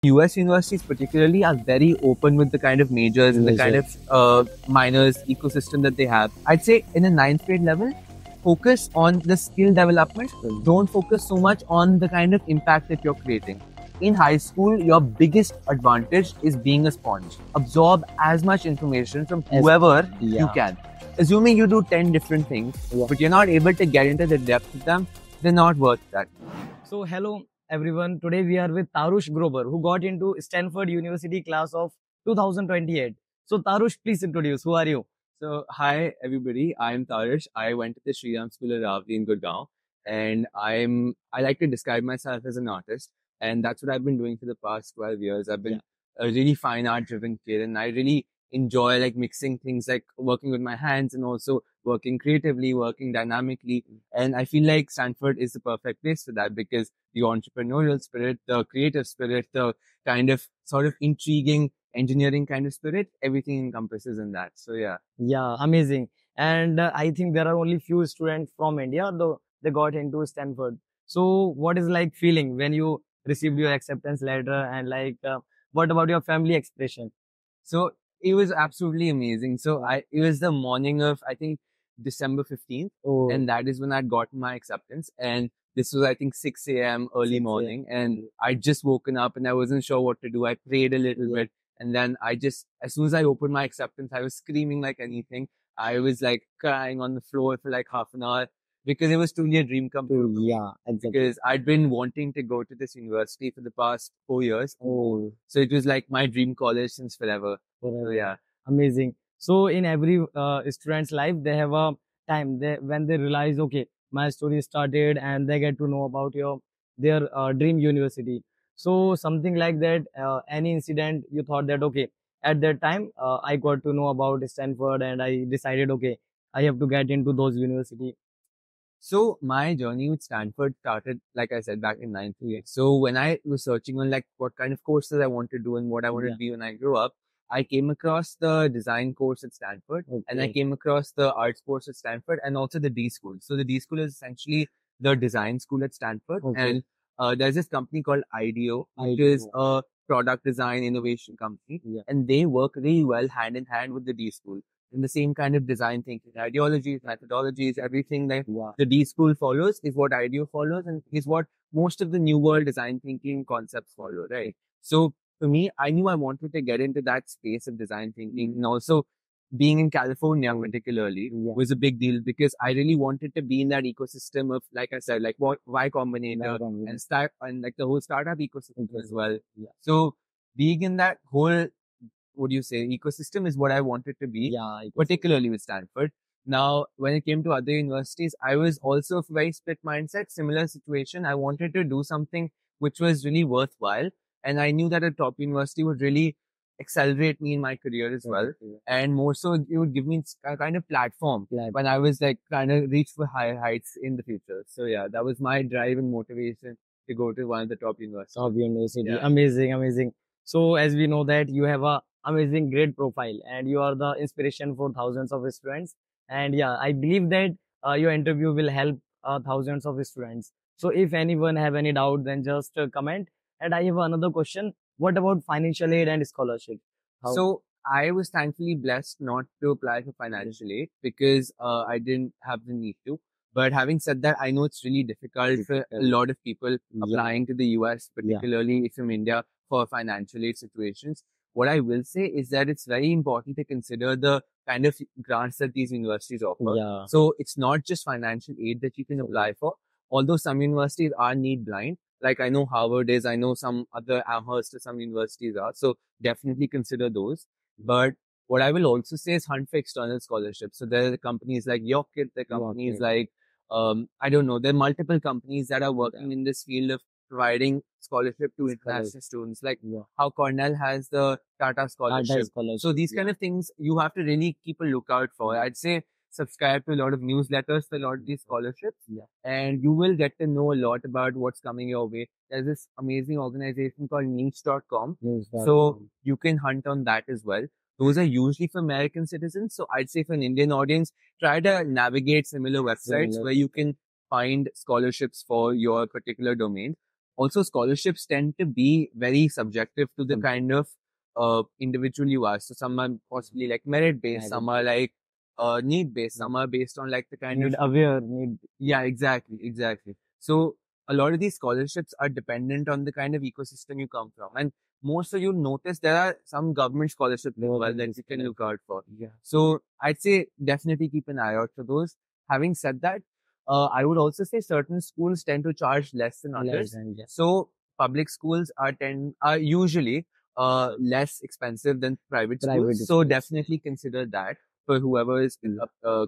US universities particularly are very open with the kind of majors and the kind of minors ecosystem that they have. I'd say in a ninth grade level, focus on the skill development. Don't focus so much on the kind of impact that you're creating. In high school, your biggest advantage is being a sponge. Absorb as much information from whoever you can. Assuming you do 10 different things, but you're not able to get into the depth of them, they're not worth that. So hello everyone. Today we are with Tarush Grover, who got into Stanford University class of 2028. So Tarush, please introduce. Who are you? So, hi everybody. I'm Tarish. I went to the Sriram School at Ravli in Gurgaon, and I like to describe myself as an artist, and that's what I've been doing for the past 12 years. I've been a really fine art driven kid, and I really enjoy like mixing things, like working with my hands and also working creatively, working dynamically. And I feel like Stanford is the perfect place for that because the entrepreneurial spirit, the creative spirit, the kind of sort of intriguing engineering kind of spirit, everything encompasses in that. So yeah. Yeah, amazing. And I think there are only few students from India, though they got into Stanford. So what is like feeling when you received your acceptance letter and what about your family expression? So it was absolutely amazing. So it was the morning of, I think, December 15th. Oh, And that is when I'd gotten my acceptance. And this was, I think, 6 a.m. early 6 a.m. morning. And I'd just woken up and I wasn't sure what to do. I prayed a little bit. And then as soon as I opened my acceptance, I was screaming like anything. I was like crying on the floor for like half an hour because it was truly a dream come true. Yeah, exactly. Because I'd been wanting to go to this university for the past 4 years. Oh, So it was like my dream college since forever. So yeah. Amazing. So in every student's life, they have a time when they realize, okay, my story started, and they get to know about their dream university. So something like that. Any incident you thought that, okay, at that time I got to know about Stanford, and I decided, okay, I have to get into those university. So my journey with Stanford started, like I said, back in ninth grade. So when I was searching on like what kind of courses I want to do and what I wanted to be when I grew up, I came across the design course at Stanford, and I came across the arts course at Stanford, and also the D school. So the D school is essentially the design school at Stanford, and there's this company called IDEO, which is a product design innovation company, and they work really well hand in hand with the D school in the same kind of design thinking, ideologies, methodologies, everything that the D school follows is what IDEO follows, and is what most of the new world design thinking concepts follow, right? So for me, I knew I wanted to get into that space of design thinking, and also being in California particularly was a big deal because I really wanted to be in that ecosystem of, like I said, like what Y Combinator and start and like the whole startup ecosystem as well. So being in that whole, what do you say, ecosystem is what I wanted to be, particularly with Stanford. Now, when it came to other universities, I was also of a very split mindset, similar situation. I wanted to do something which was really worthwhile. And I knew that a top university would really accelerate me in my career as well. And more so, it would give me a kind of platform when I was like trying to reach for higher heights in the future. So yeah, that was my drive and motivation to go to one of the top universities. Top university. Amazing, amazing. So as we know that you have a amazing, great profile, and you are the inspiration for thousands of students. And yeah, I believe that your interview will help thousands of students. So if anyone have any doubt, then just comment. And I have another question. What about financial aid and scholarship? So I was thankfully blessed not to apply for financial aid because I didn't have the need to. But having said that, I know it's really difficult for a lot of people applying to the US, particularly if from India, for financial aid situations. What I will say is that it's very important to consider the kind of grants that these universities offer. So it's not just financial aid that you can apply for, although some universities are need blind. Like I know Harvard is, I know some other Amherst or some universities are. So definitely consider those. But what I will also say is hunt for external scholarships. So there are companies like Yorkit, there are companies like, I don't know, there are multiple companies that are working in this field of providing scholarship to international students, like how Cornell has the Tata scholarship. So these kind of things you have to really keep a lookout for. I'd say subscribe to a lot of newsletters for a lot of these scholarships, and you will get to know a lot about what's coming your way. There's this amazing organization called niche.com. So you can hunt on that as well. Those are usually for American citizens. So I'd say for an Indian audience, try to navigate similar websites where you can find scholarships for your particular domain. also scholarships tend to be very subjective to the kind of individual you are. So some are possibly like merit based, some are like need based, some are based on like the kind Need of aware, need yeah, exactly. So a lot of these scholarships are dependent on the kind of ecosystem you come from. And most of you notice there are some government scholarships as well that you can look out for. yeah. So I'd say definitely keep an eye out for those. Having said that, I would also say certain schools tend to charge less than others. Yeah. So public schools are usually less expensive than private schools. So schools. definitely consider that for whoever is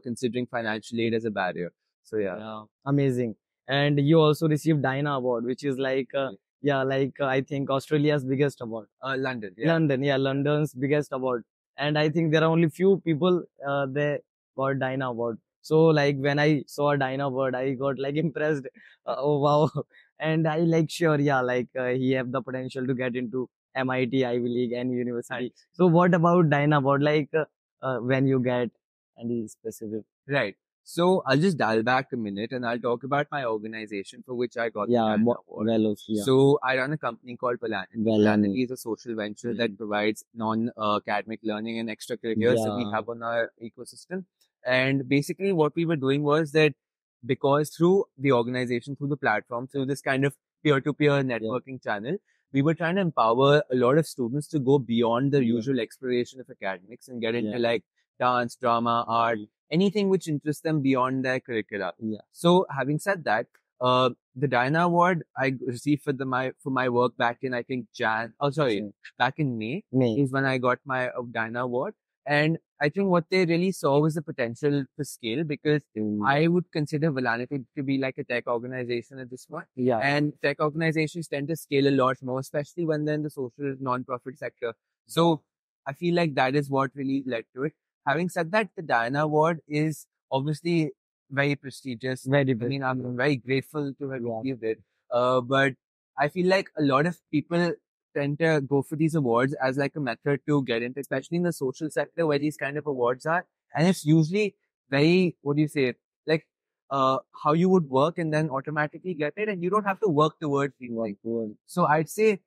considering financial aid as a barrier. So yeah. Amazing. And you also received Dyna Award, which is like I think Australia's biggest award. London, yeah. London's biggest award. And I think there are only few people they got Dyna Award. So like when I saw Dyna Award, I got like impressed. Oh wow! And I like sure, he have the potential to get into MIT, Ivy League, and university. Right. So what about Dyna Award? Like when you get any specific? Right. So I'll just dial back a minute and I'll talk about my organization for which I got the Dyna Award. So I run a company called Palanity. Palanity is a social venture that provides non-academic learning and extracurriculars that we have on our ecosystem. And basically what we were doing was that because through the organization, through the platform, through this kind of peer-to-peer networking channel, we were trying to empower a lot of students to go beyond the usual exploration of academics and get into like dance, drama, art, anything which interests them beyond their curricula. So having said that, the Dyna Award I received for my work back in, I think back in May is when I got my Dyna Award. And I think what they really saw was the potential to scale, because I would consider Palanity to be like a tech organization at this point. And tech organizations tend to scale a lot more, especially when they're in the social non-profit sector. So I feel like that is what really led to it. Having said that, the Dyna Award is obviously very prestigious. I mean, I'm very grateful to have received it. But I feel like a lot of people tend to go for these awards as like a method to get into, especially in the social sector where these kind of awards are. And it's usually very, like how you would work and then automatically get it, and you don't have to work towards these things. So I'd say,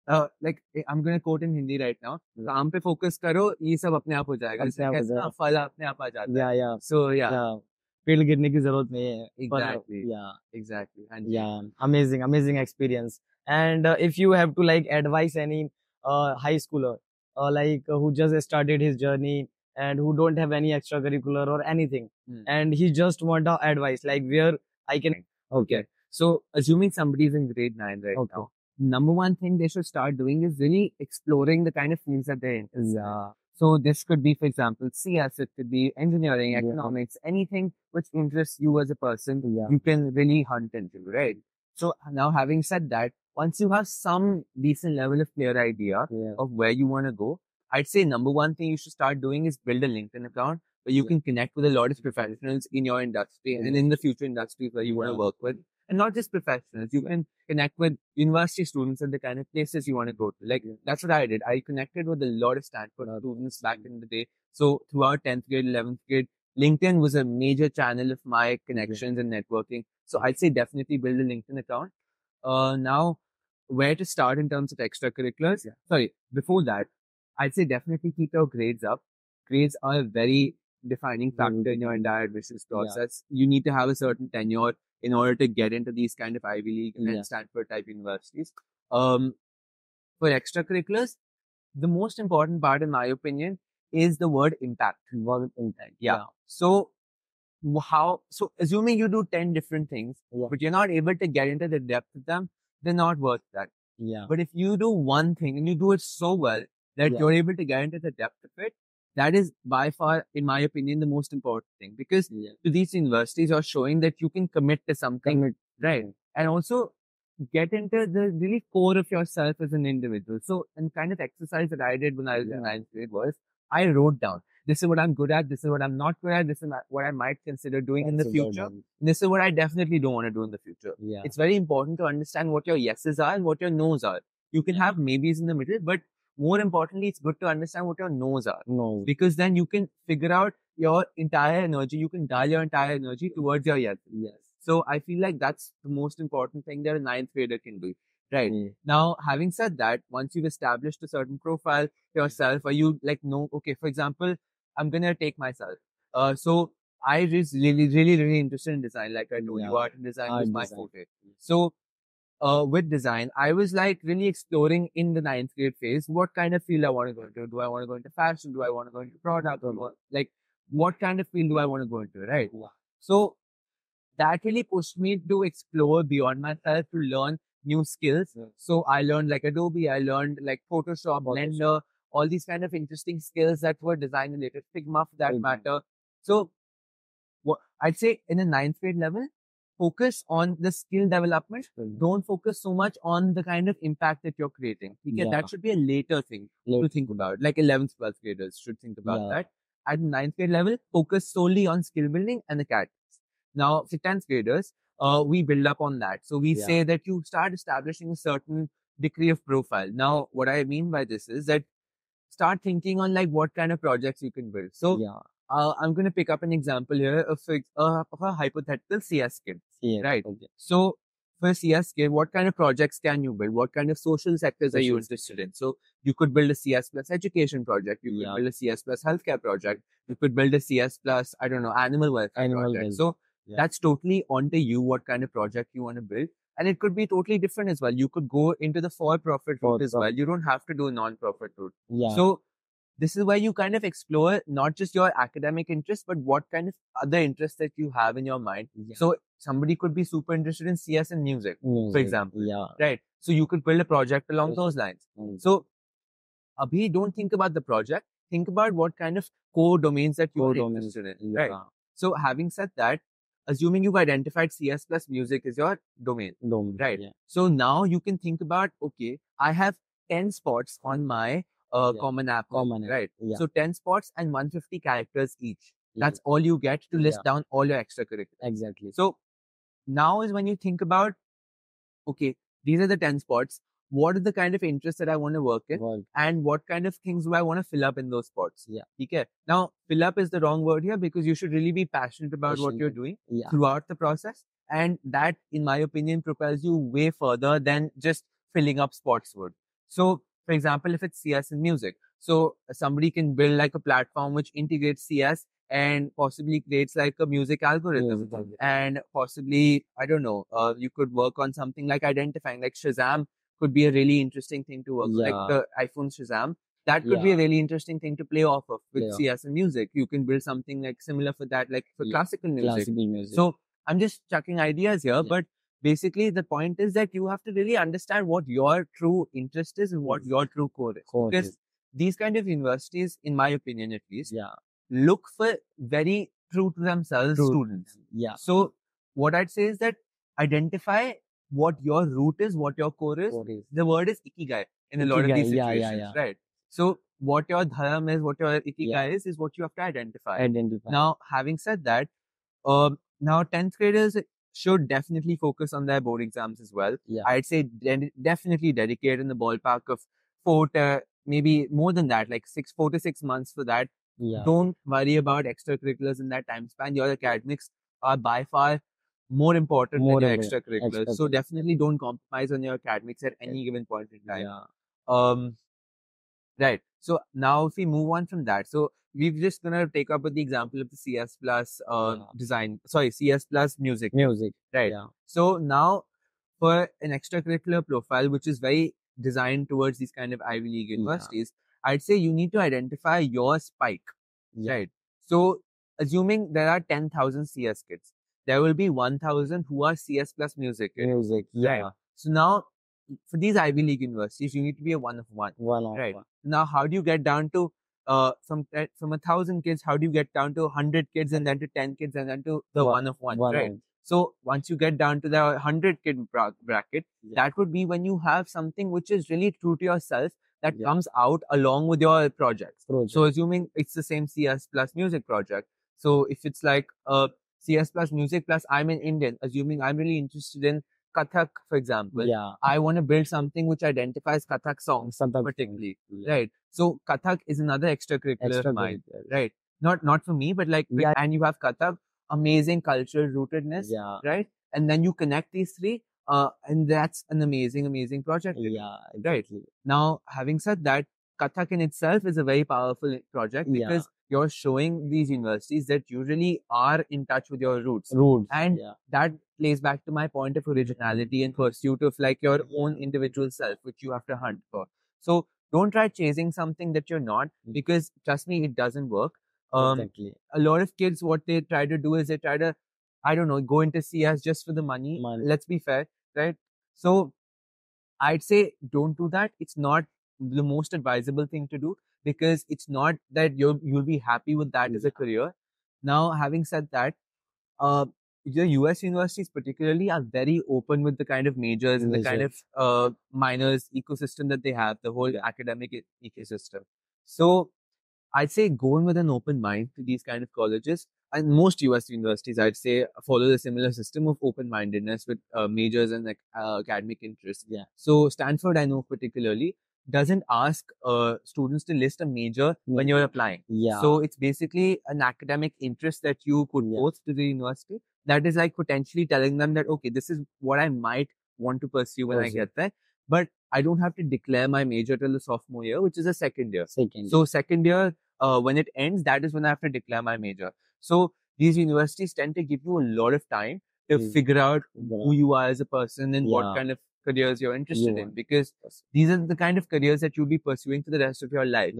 like I'm going to quote in Hindi right now. काम पे focus करो, ये सब अपने आप हो जाएगा. इसका फल अपने आप आ जाता है. So yeah. पेड़ गिरने की जरूरत नहीं है. Exactly. And amazing experience. And if you have to like advise any high schooler who just started his journey and who don't have any extracurricular or anything, and he just want advice like where I can. Okay. So assuming somebody's in grade 9 right now, number one thing they should start doing is really exploring the kind of fields that they're in. So this could be, for example, CS, it could be engineering, economics, anything which interests you as a person, you can really hunt into, right? So now having said that, once you have some decent level of clear idea of where you want to go, I'd say number one thing you should start doing is build a LinkedIn account where you can connect with a lot of professionals in your industry and in the future industries where you want to work with. And not just professionals, you can connect with university students and the kind of places you want to go to. Like, that's what I did. I connected with a lot of Stanford students back in the day. So throughout 10th grade, 11th grade, LinkedIn was a major channel of my connections and networking. So I'd say definitely build a LinkedIn account. Now, where to start in terms of extracurriculars? Sorry, before that, I'd say definitely keep your grades up. Grades are a very defining factor in your entire admissions process. You need to have a certain tenure in order to get into these kind of Ivy League and Stanford type universities. For extracurriculars, the most important part, in my opinion, is the word impact. So assuming you do 10 different things, but you're not able to get into the depth of them, they're not worth that. But if you do one thing and you do it so well that you're able to get into the depth of it, that is by far, in my opinion, the most important thing, because to these universities are showing that you can commit to something, right? And also get into the really core of yourself as an individual. So, and kind of exercise that I did when I was in 9th grade was I wrote down, this is what I'm good at, this is what I'm not good at, this is what I might consider doing in the future. This is what I definitely don't want to do in the future. It's very important to understand what your yeses are and what your nos are. You can have maybes in the middle, but more importantly, it's good to understand what your no's are. Because then you can figure out your entire energy, you can dial your entire energy towards your yes. So I feel like that's the most important thing that a ninth grader can do. Right. Yeah. Now, having said that, once you've established a certain profile yourself, or you like know, okay, for example, I'm gonna take myself. So I was really interested in design. Like I told you, Yeah. art and design was Art my design. forte. So with design, I was like really exploring in the ninth grade phase what kind of field I want to go into. Do I want to go into fashion? Do I want to go into product? Or what kind of field do I want to go into? Right. Yeah. So that really pushed me to explore beyond myself to learn new skills. Yeah. So I learned like Adobe, I learned like Photoshop, Blender, all these kind of interesting skills that were design related, Figma for that matter. So what I'd say in a ninth grade level, focus on the skill development. Don't focus so much on the kind of impact that you're creating. Okay? Yeah. That should be a later thing to think about. Like 11th, 12th graders should think about that. At ninth grade level, focus solely on skill building and academics. Now, for 10th graders, we build up on that. So we say that you start establishing a certain degree of profile. Now, what I mean by this is that start thinking on like what kind of projects you can build. So I'm going to pick up an example here of a hypothetical CS kid, right? Okay. So for a CS kid, what kind of projects can you build? What kind of social sectors are you interested in? So you could build a CS plus education project. You could build a CS plus healthcare project. You could build a CS plus, I don't know, animal welfare project. So that's totally onto you what kind of project you want to build. And it could be totally different as well. You could go into the for-profit route as well. You don't have to do a non-profit route. So this is where you kind of explore not just your academic interests, but what kind of other interests that you have in your mind. So somebody could be super interested in CS and music, for example. Right. So you could build a project along those lines. So Abhi, don't think about the project. Think about what kind of core domains that you're interested in. Right. So having said that, assuming you've identified CS plus music is your domain. Right. So now you can think about, okay, I have 10 spots on my Common App. Right. So 10 spots and 150 characters each. That's all you get to list down all your extracurriculars. Exactly. So now is when you think about, okay, these are the 10 spots. What are the kind of interests that I want to work in? And what kind of things do I want to fill up in those spots? Okay. Now, fill up is the wrong word here because you should really be passionate about what you're doing throughout the process. And that, in my opinion, propels you way further than just filling up spots would. So, for example, if it's CS and music, so somebody can build like a platform which integrates CS and possibly creates like a music algorithm and possibly, I don't know, you could work on something like identifying, like Shazam could be a really interesting thing to work on, like the iPhone Shazam. That could be a really interesting thing to play off of with CS and music. You can build something like similar for that, like for classical music. So I'm just chucking ideas here, but basically the point is that you have to really understand what your true interest is and what your true core is. Because these kind of universities, in my opinion at least, look for very true to themselves students. So what I'd say is that identify what your root is, what your core is. The word is ikigai in a lot of these situations, right? So what your dharma is, what your ikigai is what you have to identify. Now, having said that, now 10th graders should definitely focus on their board exams as well. I'd say definitely dedicate in the ballpark of 4 to maybe more than that, like 4 to 6 months for that. Don't worry about extracurriculars in that time span. Your academics are by far more important than your extracurriculars. So definitely don't compromise on your academics at any given point in time. Right. So now if we move on from that, so we're just gonna take up with the example of the CS plus CS plus music. Right. So now for an extracurricular profile, which is very designed towards these kind of Ivy League universities, I'd say you need to identify your spike. Right. So assuming there are 10,000 CS kids, there will be 1,000 who are CS plus music kids. Right. So now for these Ivy League universities, you need to be a one of one. Right. Now, how do you get down to from 1,000 kids? How do you get down to 100 kids and then to 10 kids and then to the one of one? Right. So once you get down to the 100 kid bracket, that would be when you have something which is really true to yourself that comes out along with your projects. So assuming it's the same CS plus music project. So if it's like CS plus music plus I'm an Indian, assuming I'm really interested in Kathak, for example, I want to build something which identifies Kathak songs particularly, right? So Kathak is another extracurricular of mine, right? Not for me, but like, and you have Kathak, amazing cultural rootedness, Yeah. right? And then you connect these three, and that's an amazing project. Yeah. Right. Exactly. Now, having said that, Kathak in itself is a very powerful project Yeah. because you're showing these universities that you really are in touch with your roots. Roots. And Yeah. that plays back to my point of originality and pursuit of like your own individual self, which you have to hunt for. So don't try chasing something that you're not, because trust me, it doesn't work. Exactly. A lot of kids, what they try to do is they try to, I don't know, go into CS just for the money. Let's be fair, right? So I'd say don't do that. It's not the most advisable thing to do, because it's not that you'll be happy with that as a career. Now, having said that, the US universities particularly are very open with the kind of majors and the kind of minors ecosystem that they have, the whole academic ecosystem. So I'd say go in with an open mind to these kind of colleges. And most US universities, I'd say, follow the similar system of open-mindedness with majors and academic interests. Yeah. So Stanford, I know particularly, doesn't ask students to list a major when you're applying. Yeah. So it's basically an academic interest that you put forth to the university. That is like potentially telling them that, okay, this is what I might want to pursue when I get there. But I don't have to declare my major till the sophomore year, which is a second year. So second year, when it ends, that is when I have to declare my major. So these universities tend to give you a lot of time to figure out who you are as a person and what kind of careers you're interested in, because these are the kind of careers that you'll be pursuing for the rest of your life.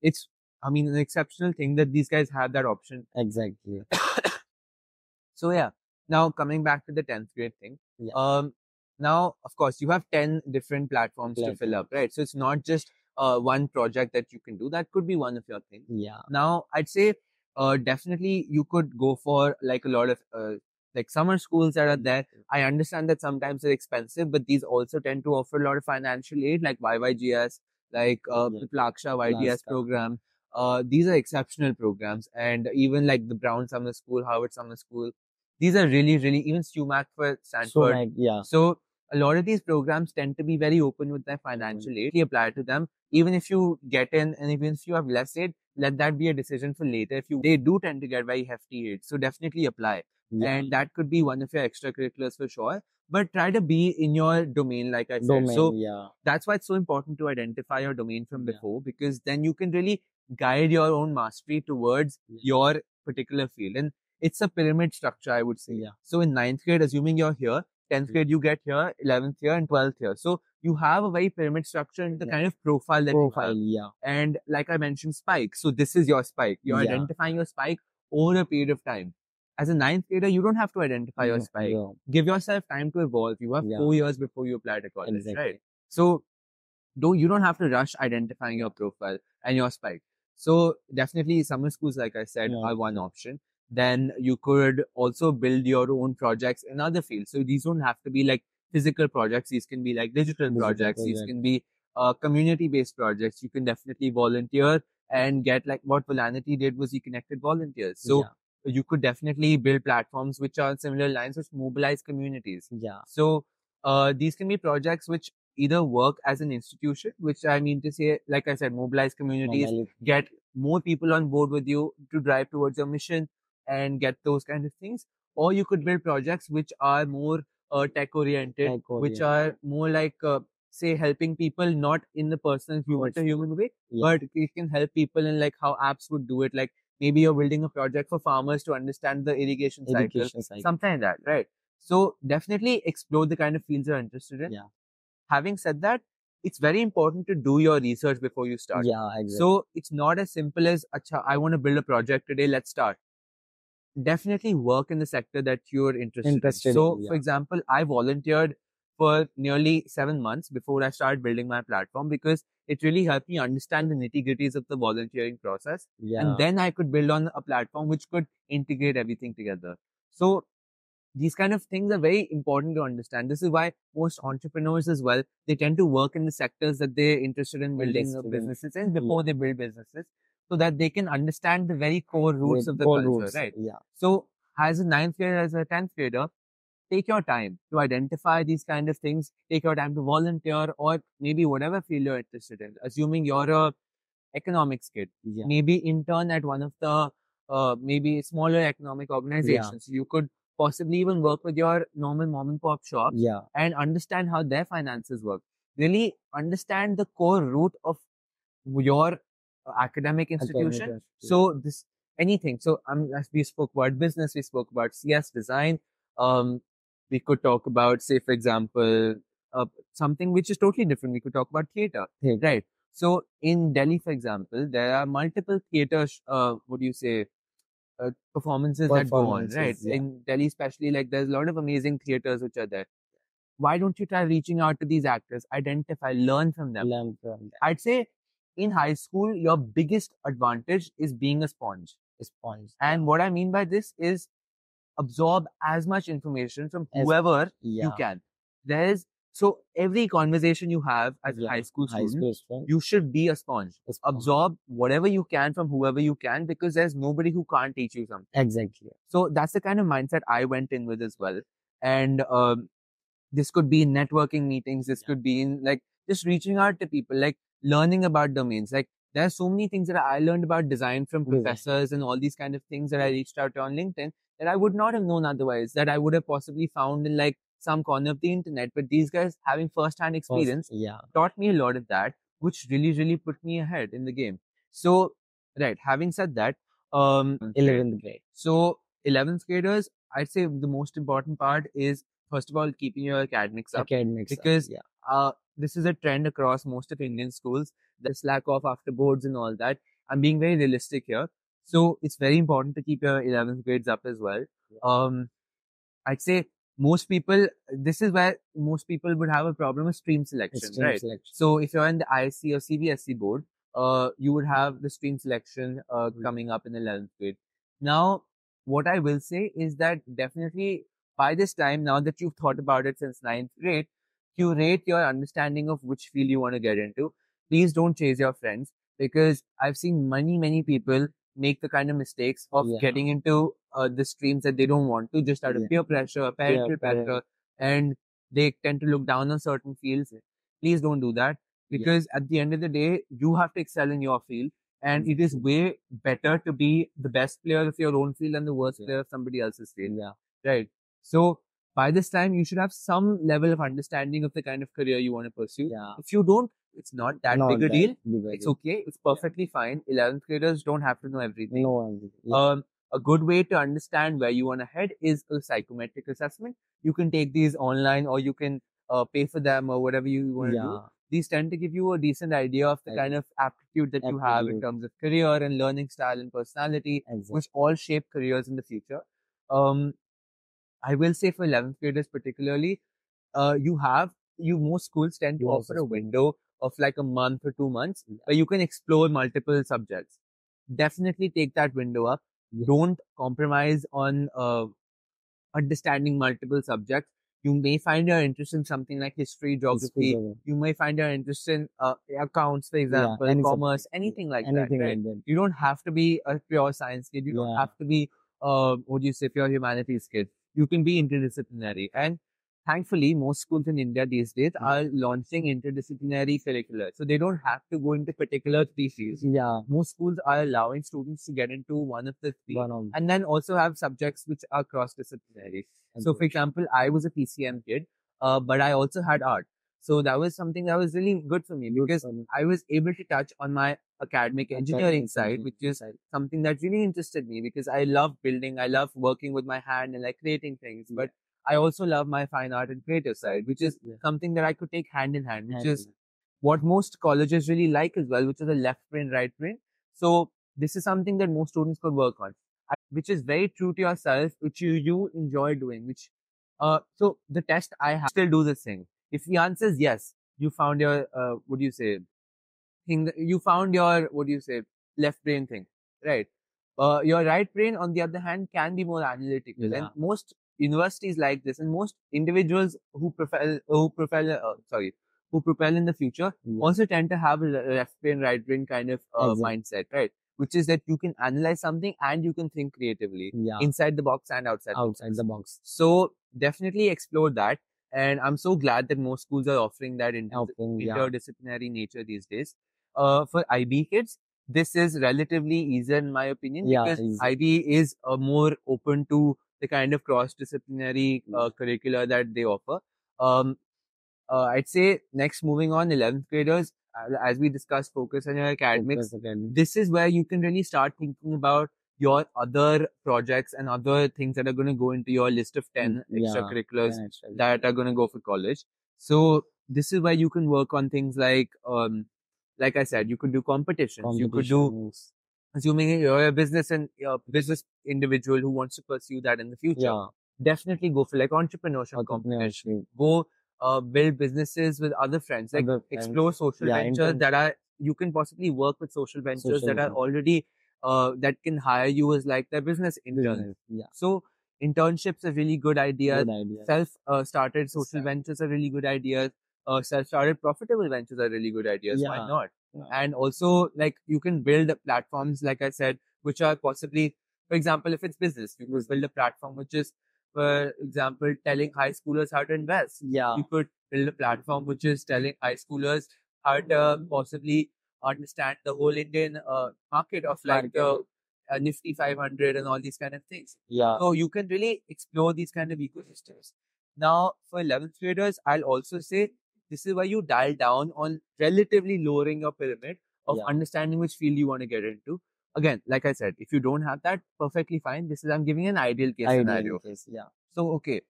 It's, I mean, an exceptional thing that these guys have that option. Exactly. So yeah, now coming back to the 10th grade thing. Now, of course, you have 10 different platforms to fill up, right? So it's not just one project that you can do. That could be one of your things. Yeah. Now, I'd say definitely you could go for like a lot of like summer schools that are there. I understand that sometimes they're expensive, but these also tend to offer a lot of financial aid, like YYGS, like the Plaksha YDS program. These are exceptional programs, and even like the Brown Summer School, Harvard Summer School. These are really, even SUMAC for Stanford. So a lot of these programs tend to be very open with their financial aid. You apply to them. Even if you get in and even if you have less aid, let that be a decision for later. They do tend to get very hefty aid. So definitely apply. And that could be one of your extracurriculars for sure. But try to be in your domain, like I said. So that's why it's so important to identify your domain from before, because then you can really guide your own mastery towards your particular field. And it's a pyramid structure, I would say. So in 9th grade, assuming you're here, 10th grade, you get here, 11th year, and 12th year. So you have a very pyramid structure in the kind of profile that you have. And like I mentioned, spike. So this is your spike. You're identifying your spike over a period of time. As a 9th grader, you don't have to identify your spike. Give yourself time to evolve. You have 4 years before you apply to college, right? So you don't have to rush identifying your profile and your spike. So definitely summer schools, like I said, are one option. Then you could also build your own projects in other fields. So these don't have to be like physical projects. These can be like digital projects. These can be community-based projects. You can definitely volunteer and get, like what Volanity did was he connected volunteers. So you could definitely build platforms which are similar lines, which mobilize communities. So these can be projects which either work as an institution, which I mean to say, like I said, mobilize communities, get more people on board with you to drive towards your mission and get those kind of things. Or you could build projects which are more tech-oriented, which are more like, say, helping people not in the personal human-to-human way, but it can help people in like how apps would do it. Like maybe you're building a project for farmers to understand the irrigation cycle, something like that, right? So definitely explore the kind of fields you're interested in. Having said that, it's very important to do your research before you start. So it's not as simple as, Acha, I want to build a project today, let's start. Definitely work in the sector that you're interested in. So, for example, I volunteered for nearly 7 months before I started building my platform, because it really helped me understand the nitty-gritties of the volunteering process. And then I could build on a platform which could integrate everything together. So these kind of things are very important to understand. This is why most entrepreneurs as well, they tend to work in the sectors that they're interested in building businesses in before they build businesses, so that they can understand the very core roots of the culture, right? So as a 9th grader, as a 10th grader, take your time to identify these kind of things. Take your time to volunteer, or maybe whatever field you're interested in. Assuming you're a economics kid, maybe intern at one of the maybe smaller economic organizations. You could possibly even work with your normal mom and pop shops Yeah. and understand how their finances work. Really understand the core root of your academic institution. So this anything. So as we spoke about business, we spoke about CS design. Um, we could talk about, say, for example, something which is totally different. We could talk about theater, right? So in Delhi, for example, there are multiple theater, what do you say, performances that go on, right? Yeah. In Delhi, especially, like there's a lot of amazing theaters which are there. Why don't you try reaching out to these actors, identify, learn from them? Learn from them. I'd say in high school, your biggest advantage is being a sponge. And what I mean by this is absorb as much information from whoever you can. So every conversation you have as a high school student, you should be a sponge. Absorb whatever you can from whoever you can, because there's nobody who can't teach you something. Exactly. So that's the kind of mindset I went in with as well. And this could be in networking meetings. This could be in like just reaching out to people, like learning about domains. Like there are so many things that I learned about design from professors and all these kind of things that I reached out to on LinkedIn that I would not have known otherwise, that I would have possibly found in like some corner of the internet. But these guys having first-hand experience taught me a lot of that, which really, really put me ahead in the game. So, right, having said that, 11th grade. So 11th graders, I'd say the most important part is, first of all, keeping your academics up. Because this is a trend across most of Indian schools. The slack off after boards and all that. I'm being very realistic here. So it's very important to keep your 11th grades up as well. I'd say most people, this is where most people would have a problem with stream selection, right? So if you're in the ISC or CBSE board, you would have the stream selection coming up in 11th grade. Now, what I will say is that definitely by this time, now that you've thought about it since 9th grade, curate your understanding of which field you want to get into. Please don't chase your friends, because I've seen many people make the kind of mistakes of getting into the streams that they don't want to, just out of peer pressure, parental pressure, and they tend to look down on certain fields. Please don't do that, because at the end of the day, you have to excel in your field. And it is way better to be the best player of your own field than the worst player of somebody else's field. Right. So by this time, you should have some level of understanding of the kind of career you want to pursue. If you don't, it's not that big a deal. It's okay. It's perfectly fine. 11th graders don't have to know everything. A good way to understand where you want to head is a psychometric assessment. You can take these online, or you can pay for them, or whatever you want to do. These tend to give you a decent idea of the kind of aptitude that you have in terms of career and learning style and personality, which all shape careers in the future. I will say for 11th graders particularly, most schools tend to offer a window of like a month or 2 months where you can explore multiple subjects. Definitely take that window up. Don't compromise on understanding multiple subjects. You may find your interest in something like history, geography. You may find your interest in accounts, for example, commerce, anything like that. Right? You don't have to be a pure science kid. You don't have to be, pure humanities kid. You can be interdisciplinary. And thankfully, most schools in India these days are launching interdisciplinary curricula. So they don't have to go into particular three fields. Most schools are allowing students to get into one of the three, and then also have subjects which are cross-disciplinary. So for example, I was a PCM kid, but I also had art. So that was something that was really good for me, because I was able to touch on my academic engineering side, which is something that really interested me, because I love building, I love working with my hand and like creating things, but I also love my fine art and creative side, which is something that I could take hand in hand, which is what most colleges really like as well, which is a left brain, right brain. So this is something that most students could work on, which is very true to yourself, which you enjoy doing, which, so the test I have, still do this thing. If the answer is yes, you found your, left brain thing, right? Your right brain, on the other hand, can be more analytical. And most universities like this, and most individuals who propel in the future also tend to have a left brain, right brain kind of mindset, right? Which is that you can analyze something and you can think creatively inside the box and outside the box. So definitely explore that. And I'm so glad that most schools are offering that interdisciplinary nature these days. For IB kids, this is relatively easier in my opinion, Yeah, because easy. IB is more open to the kind of cross-disciplinary curricula that they offer. Um, I'd say next, moving on, 11th graders, as we discussed, focus on your academics. Focus academic. This is where you can really start thinking about your other projects and other things that are going to go into your list of 10 Yeah, extracurriculars 10 extra. that are going to go for college. So this is where you can work on things like I said, you could do competitions. You could do, Competitions. assuming you're a business and business individual who wants to pursue that in the future, Yeah, definitely go for like entrepreneurship competition. entrepreneurship. Go build businesses with other friends, like Other friends. explore social Yeah, ventures internship. that are, you can possibly work with social ventures Social that are ventures. already that can hire you as like their business intern. Business. Yeah, So internships are really good ideas. good idea. Self started social ventures are really good ideas. Self started profitable ventures are really good ideas. Why Yeah. not? Yeah. And also, like, you can build platforms, like I said, which are possibly, for example, if it's business, you could build a platform which is, for example, telling high schoolers how to invest. Yeah, You could build a platform which is telling high schoolers how to possibly understand the whole Indian market of like the Nifty 500 and all these kind of things. yeah, So you can really explore these kind of ecosystems. Now, for 11th graders, I'll also say this is where you dial down on relatively lowering your pyramid of Yeah. understanding which field you want to get into. Again, like I said, if you don't have that, perfectly fine. This is, I'm giving an ideal case scenario. case. Yeah, So, okay,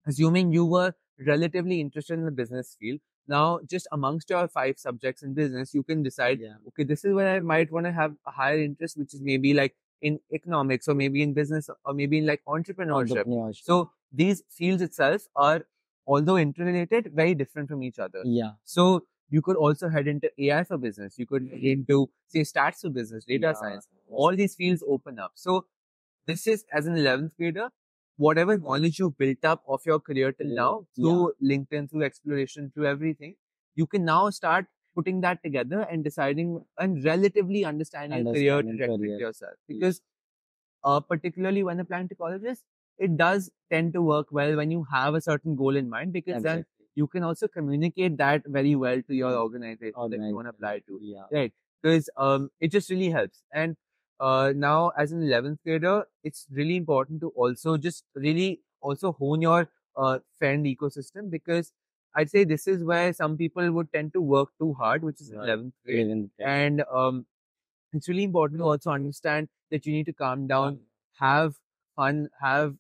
assuming you were relatively interested in the business field, now just amongst your 5 subjects in business, you can decide, yeah, okay, this is where I might want to have a higher interest, which is maybe like in economics, or maybe in business, or maybe in like entrepreneurship. entrepreneurship. So these fields itself are, although interrelated, very different from each other. yeah, So you could also head into AI for business. You could head into, say, stats for business, data Yeah. science. All these fields open up. So this is, as an 11th grader, whatever knowledge you built up of your career till now, through LinkedIn, through exploration, through everything, you can now start putting that together and deciding and relatively understanding your career trajectory to yourself. Because particularly when applying to colleges, it does tend to work well when you have a certain goal in mind, because then you can also communicate that very well to your organization that you want to apply to. Yeah. Right. Because it just really helps. And now, as an 11th grader, it's really important to also just really also hone your friend ecosystem, because I'd say this is where some people would tend to work too hard, which is 11th grade. And it's really important to also understand that you need to calm down, have fun, have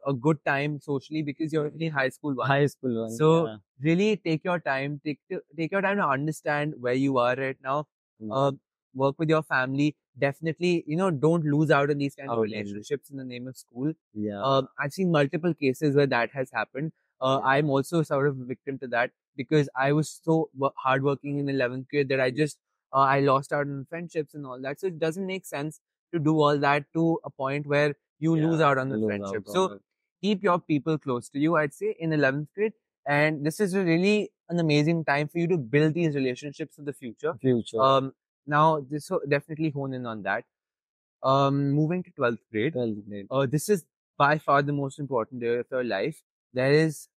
a good time socially, because you're in high school one. High school one. So really take your time, take your time to understand where you are right now. Work with your family. Definitely, don't lose out on these kind of relationships in the name of school. Yeah. I've seen multiple cases where that has happened. I'm also sort of a victim to that, because I was so hardworking in 11th grade that I lost out on friendships and all that. So it doesn't make sense to do all that to a point where you lose out on the friendship. So keep your people close to you, I'd say, in 11th grade. And this is really an amazing time for you to build these relationships for the future. Now, this will definitely hone in on that. Moving to 12th grade. This is by far the most important year of your life. There is,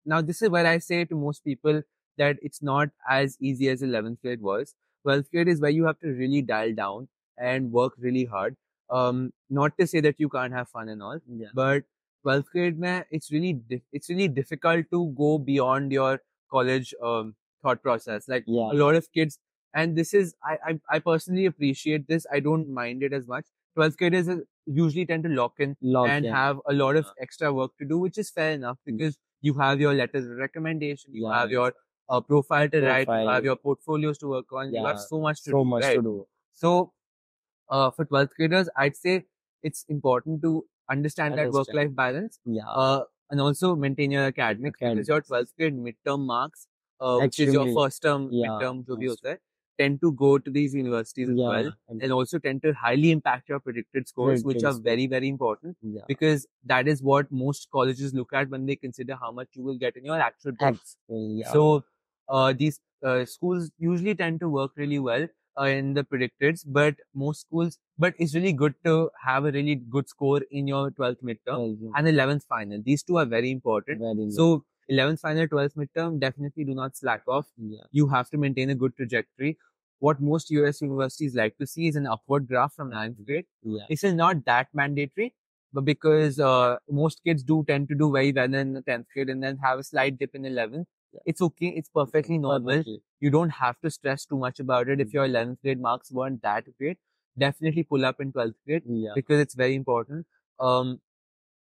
now this is where I say to most people that it's not as easy as 11th grade was. 12th grade is where you have to really dial down and work really hard. Not to say that you can't have fun and all, but 12th grade, it's really difficult to go beyond your college thought process. Like a lot of kids, and this is, I personally appreciate this. I don't mind it as much. 12th graders usually tend to lock in and have a lot of extra work to do, which is fair enough, because you have your letters of recommendation, you have your profile to write, you have your portfolios to work on, you have so much to do. So for 12th graders, I'd say it's important to understand that work-life balance, and also maintain your academics, because your 12th grade midterm marks, which is your first term midterm, tend to go to these universities as well, and also tend to highly impact your predicted scores, which are very, very important, because that is what most colleges look at when they consider how much you will get in your actual books. So these schools usually tend to work really well in the predicteds, but it's really good to have a really good score in your 12th midterm and 11th final. These two are very important. So 11th final, 12th midterm, definitely do not slack off. You have to maintain a good trajectory. what most US universities like to see is an upward graph from ninth grade. Yeah. This is not that mandatory, but because most kids do tend to do very well in the 10th grade and then have a slight dip in 11th, it's okay. It's perfectly normal. Perfectly. You don't have to stress too much about it. If your 11th grade marks weren't that great, definitely pull up in 12th grade Yeah. because it's very important.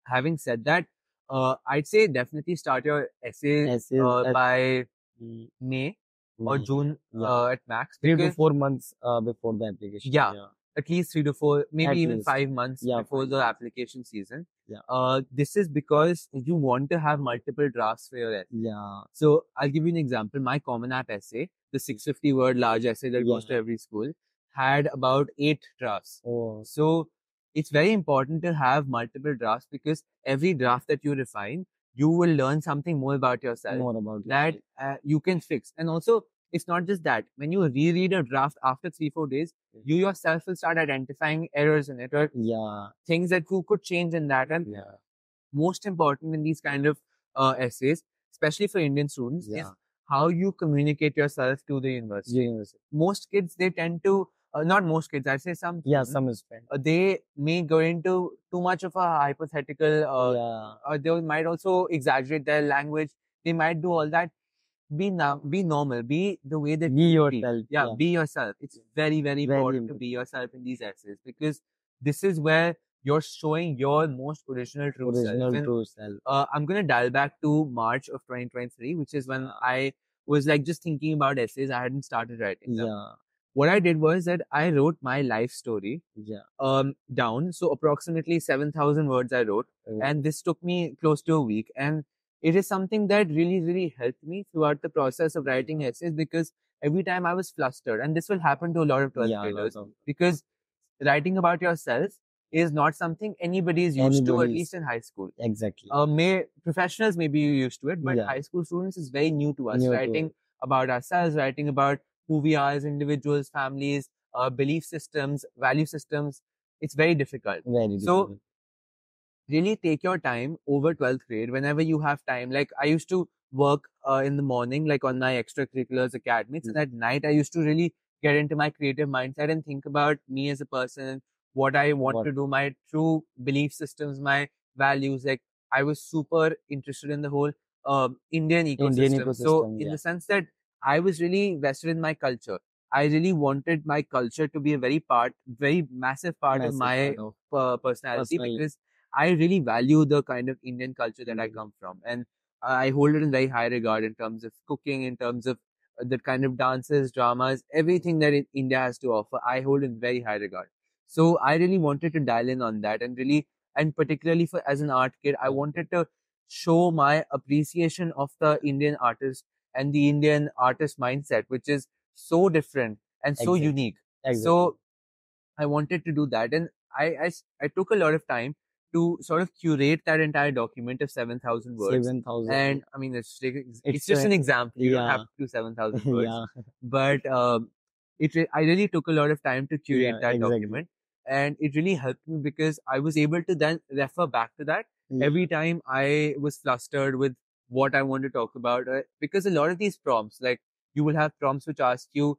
Having said that, I'd say definitely start your essays by May or June at max. 3 to 4 months before the application. Yeah. At least 3 to 4, maybe At even least. 5 months before the application season. Yeah. This is because you want to have multiple drafts for your essay. Yeah. So I'll give you an example. My Common App essay, the 650 word large essay that goes to every school, had about 8 drafts. Oh. So it's very important to have multiple drafts because every draft that you refine, you will learn something more about yourself that you can fix. And also, it's not just that. When you reread a draft after 3-4 days, you yourself will start identifying errors in it or things that you could change in that. And most important in these kind of essays, especially for Indian students, is how you communicate yourself to the university. Most kids, they tend to, not most kids, I'd say some. Some is they may go into too much of a hypothetical, or they might also exaggerate their language. They might do all that. Be normal. Be the way that be yourself. Be yourself. It's very, very important to be yourself in these essays because this is where you're showing your most original true self. I'm going to dial back to March of 2023, which is when I was like just thinking about essays. I hadn't started writing them. What I did was that I wrote my life story down. So approximately 7,000 words I wrote. And this took me close to a week. And it is something that really, really helped me throughout the process of writing essays because every time I was flustered, and this will happen to a lot of 12th graders because writing about yourself is not something anybody is used to, at least in high school. Exactly. Professionals may be used to it, but high school students is very new to us. Writing about ourselves, writing about who we are as individuals, families, belief systems, value systems. It's very difficult. So really take your time over 12th grade whenever you have time. Like I used to work in the morning, like on my extracurriculars academics. And at night, I used to really get into my creative mindset and think about me as a person, what I want to do, my true belief systems, my values. Like I was super interested in the whole Indian ecosystem. So in the sense that I was really vested in my culture. I really wanted my culture to be a very massive part of my personality because I really value the kind of Indian culture that I come from. And I hold it in very high regard in terms of cooking, in terms of the kind of dances, dramas, everything that India has to offer. I hold in very high regard. So I really wanted to dial in on that and particularly as an art kid, I wanted to show my appreciation of the Indian artist and the Indian artist mindset, which is so different and so unique. So I wanted to do that. And I took a lot of time to sort of curate that entire document of 7,000 words. 7,000. And I mean, it's just an example. You don't have to do 7,000 words. But I really took a lot of time to curate that document. And it really helped me because I was able to then refer back to that every time I was flustered with what I want to talk about. Because a lot of these prompts, like you will have prompts which ask you,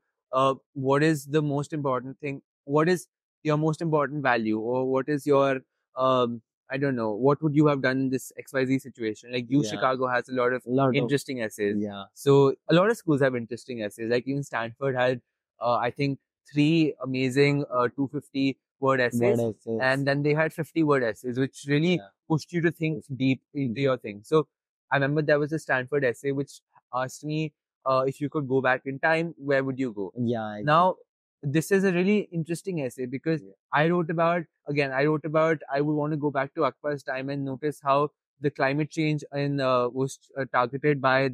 what is the most important thing? What is your most important value? Or what is your, I don't know, what would you have done in this XYZ situation? Like Chicago has a lot of interesting essays. So a lot of schools have interesting essays. Like even Stanford had, I think, 3 amazing 250 word essays. And then they had 50 word essays, which really pushed you to think deep into your thing. So I remember there was a Stanford essay which asked me, if you could go back in time, where would you go? Now, this is a really interesting essay because I wrote about, I would want to go back to Akbar's time and notice how the climate change was targeted by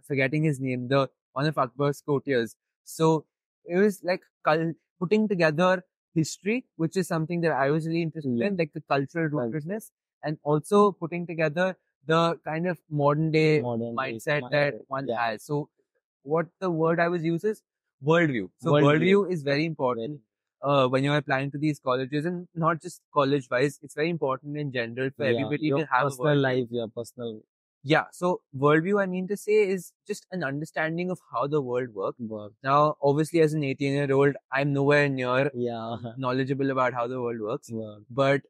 forgetting his name, one of Akbar's courtiers. So it was like putting together history, which is something that I was really interested in, like the cultural rootedness, and also putting together the kind of modern day mindset that one has. So what the word I was using is worldview. So worldview is very important when you're applying to these colleges, and not just college wise. It's very important in general for everybody to have personal life, personal. Yeah. So worldview, I mean to say, is just an understanding of how the world works. Work. Now, obviously, as an 18-year-old, I'm nowhere near Yeah. knowledgeable about how the world works, Work. but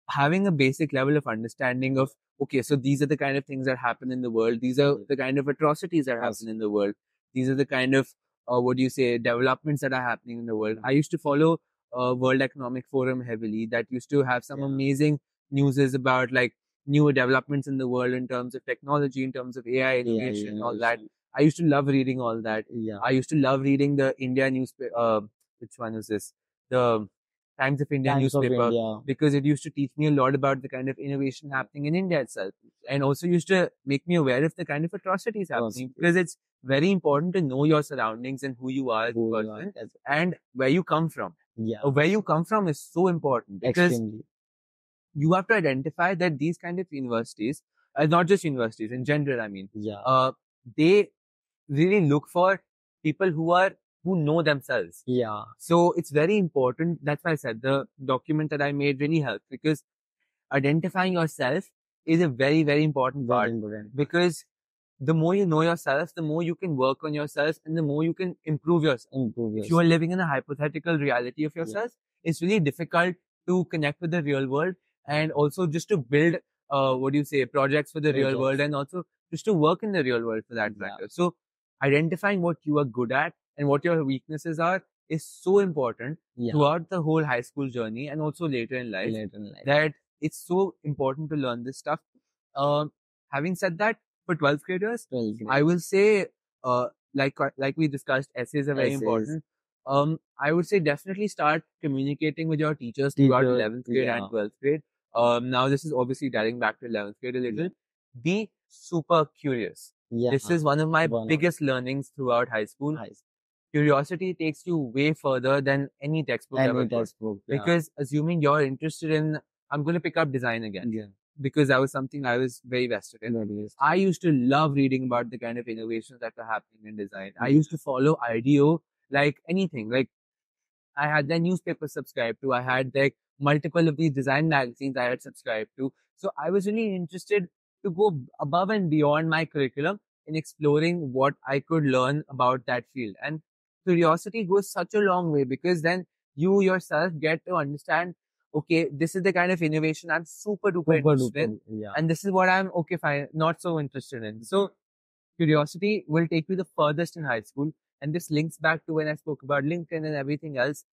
having a basic level of understanding of, okay, so these are the kind of things that happen in the world. These are the kind of atrocities that happen in the world. These are the kind of, what do you say, developments that are happening in the world. I used to follow World Economic Forum heavily. That used to have some amazing newses about like newer developments in the world in terms of technology, in terms of AI innovation, all that. I used to love reading all that. Yeah. I used to love reading the India newspaper. Which one is this? The Times of India Times of newspaper, India. because it used to teach me a lot about the kind of innovation happening in India itself, and also used to make me aware of the kind of atrocities happening, because it's very important to know your surroundings and who you are as a person and where you come from. Yeah. Where you come from is so important, because Extremely. you have to identify that these kind of universities, not just universities in general, I mean, they really look for people who know themselves. Yeah. So it's very important. That's why I said the document that I made really helped, because identifying yourself is a very, very important part. Because the more you know yourself, the more you can work on yourself and the more you can improve yourself. If you are living in a hypothetical reality of yourself, it's really difficult to connect with the real world, and also just to build, projects for the real world, and also just to work in the real world for that matter. So identifying what you are good at and what your weaknesses are is so important throughout the whole high school journey, and also later in life, that it's so important to learn this stuff. Having said that, for 12th graders, I will say, like we discussed, essays are very important. I would say definitely start communicating with your teachers throughout 11th grade and 12th grade. Now this is obviously dating back to 11th grade a little. Be super curious. This is one of my biggest learnings throughout high school. Curiosity takes you way further than any textbook ever could. Because assuming you're interested in, I'm going to pick up design again. Because that was something I was very vested in. I used to love reading about the kind of innovations that are happening in design. I used to follow IDEO like anything. Like I had their newspaper subscribed to. I had like multiple of these design magazines I had subscribed to. So I was really interested to go above and beyond my curriculum in exploring what I could learn about that field. And curiosity goes such a long way, because then you yourself get to understand, okay, this is the kind of innovation I'm super duper interested in. And this is what I'm, okay, fine, not so interested in. So curiosity will take you the furthest in high school. And this links back to when I spoke about LinkedIn and everything else.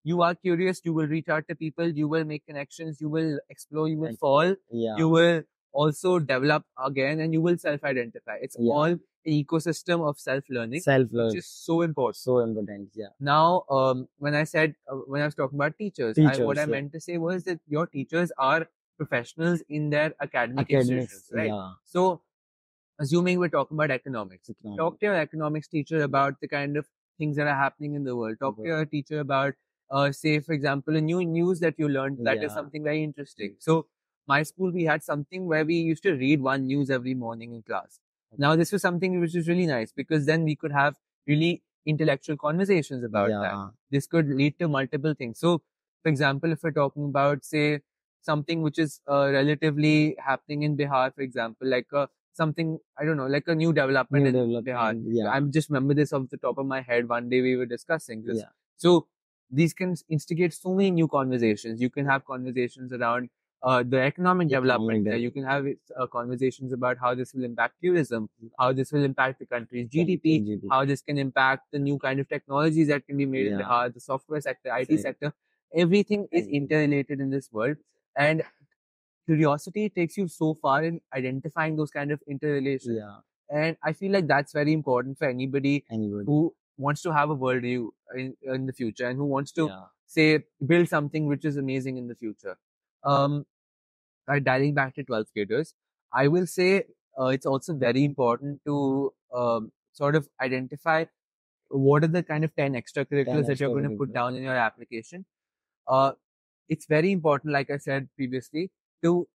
You are curious, you will reach out to people, you will make connections, you will explore, you will fall, you will also develop again, and you will self-identify. It's all an ecosystem of self-learning, which is so important. Now, when I said, when I was talking about teachers, what I meant to say was that your teachers are professionals in their academic institutions, right? So, assuming we're talking about economics, talk to your economics teacher about the kind of things that are happening in the world. Talk to your teacher about, say, for example, a new news that you learned that is something very interesting. So, my school, we had something where we used to read one news every morning in class. Now, this was something which was really nice, because then we could have really intellectual conversations about that. This could lead to multiple things. So, for example, if we're talking about, say, something which is relatively happening in Bihar, for example, like something, I don't know, like a new development in Bihar. I just remember this off the top of my head. One day we were discussing this. So these can instigate so many new conversations. You can have conversations around the economic development. You can have conversations about how this will impact tourism, how this will impact the country's GDP, how this can impact the new kind of technologies that can be made in Bihar, the software sector, IT sector. Everything is interrelated in this world. And curiosity takes you so far in identifying those kind of interrelations. And I feel like that's very important for anybody who wants to have a worldview in the future, and who wants to say build something which is amazing in the future. Dialing back to 12th graders, I will say it's also very important to sort of identify what are the kind of 10 extracurriculars that you're going to put down in your application. It's very important, like I said previously, to